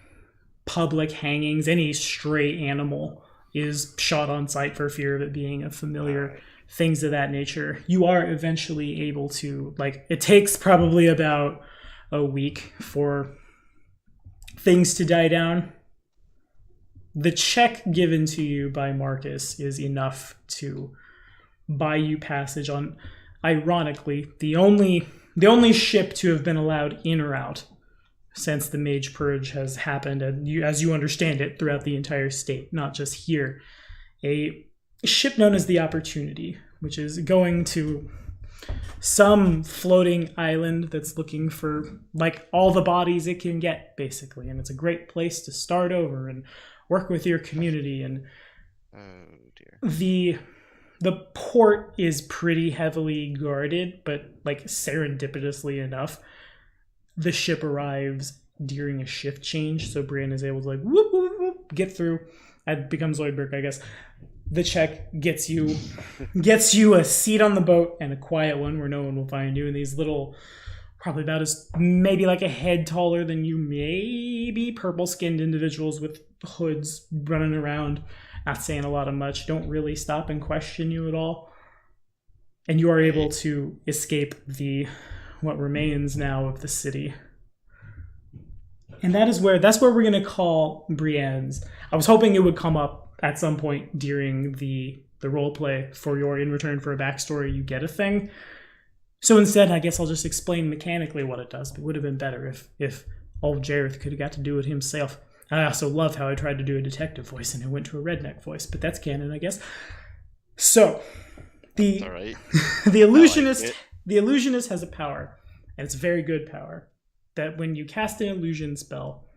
public hangings. Any stray animal is shot on sight for fear of it being a familiar, things of that nature. You are eventually able to, like, it takes probably about a week for things to die down. The check given to you by Marcus is enough to buy you passage on, ironically, the only ship to have been allowed in or out since the Mage Purge has happened, and as you understand it, throughout the entire state, not just here. A ship known as the Opportunity, which is going to some floating island that's looking for, like, all the bodies it can get, basically. And it's a great place to start over and work with your community. And oh dear. The port is pretty heavily guarded, but, like, serendipitously enough, the ship arrives during a shift change, so Brienne is able to, like, whoop, whoop, whoop, get through. It becomes Zoidberg, I guess. The check gets you a seat on the boat, and a quiet one where no one will find you, and these little, probably about as, maybe like a head taller than you, maybe purple-skinned individuals with hoods running around, not saying a lot of much, don't really stop and question you at all. And you are able to escape what remains now of the city. And that's where we're going to call Brienne's. I was hoping it would come up at some point during the role play for your in return for a backstory, you get a thing. So instead, I guess I'll just explain mechanically what it does. But it would have been better if old Jareth could have got to do it himself. I also love how I tried to do a detective voice and it went to a redneck voice, but that's canon, I guess. So the All right. the illusionist has a power, and it's a very good power, that when you cast an illusion spell,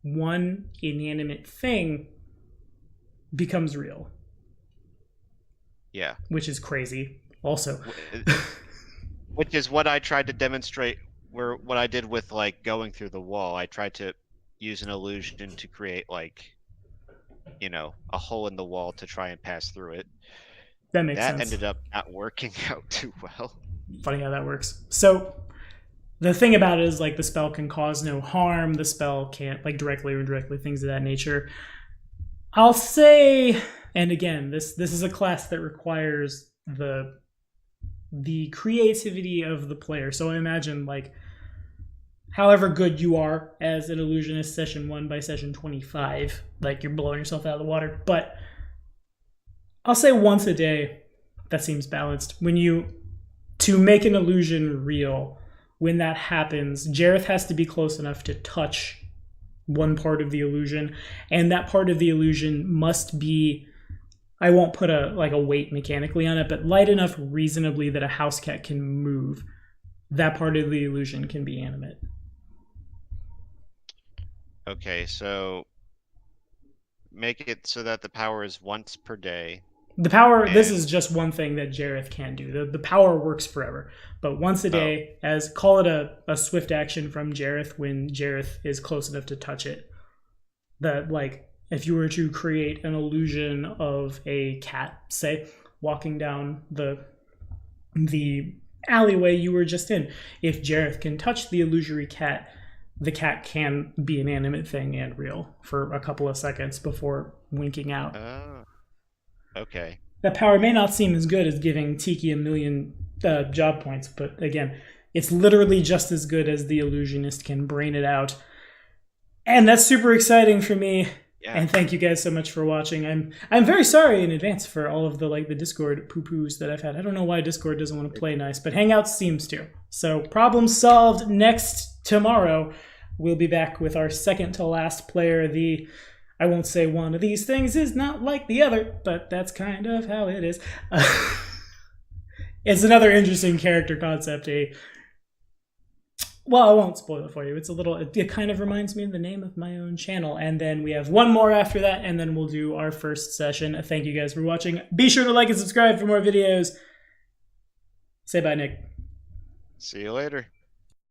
one inanimate thing becomes real. Yeah. Which is crazy. Also, which is what I tried to demonstrate. What I did with like going through the wall, I tried to use an illusion to create like, a hole in the wall to try and pass through it. That makes sense. That ended up not working out too well. Funny how that works. So the thing about it is like the spell can cause no harm. The spell can't like directly or indirectly, things of that nature. I'll say, and again, this is a class that requires the creativity of the player. So I imagine like however good you are as an illusionist session 1 by session 25, like you're blowing yourself out of the water. But I'll say once a day, that seems balanced. To make an illusion real, when that happens, Jareth has to be close enough to touch one part of the illusion, and that part of the illusion must be, I won't put a weight mechanically on it, but light enough reasonably that a house cat can move. That part of the illusion can be animate. Okay, so make it so that the power is once per day. The power, this is just one thing that Jareth can do. The power works forever. But once a day, call it a swift action from Jareth when Jareth is close enough to touch it. That, like, if you were to create an illusion of a cat, say, walking down the alleyway you were just in, if Jareth can touch the illusory cat, the cat can be an animate thing and real for a couple of seconds before winking out. Oh, okay. That power may not seem as good as giving Tiki 1,000,000 job points, but again, it's literally just as good as the illusionist can brain it out. And that's super exciting for me. Yeah. And thank you guys so much for watching. I'm very sorry in advance for all of the Discord poo-poos that I've had. I don't know why Discord doesn't want to play nice, but Hangouts seems to. So problem solved. Tomorrow, we'll be back with our second to last player. I won't say one of these things is not like the other, but that's kind of how it is. It's another interesting character concept. Well, I won't spoil it for you. It kind of reminds me of the name of my own channel. And then we have one more after that, and then we'll do our first session. Thank you guys for watching. Be sure to like and subscribe for more videos. Say bye, Nick. See you later.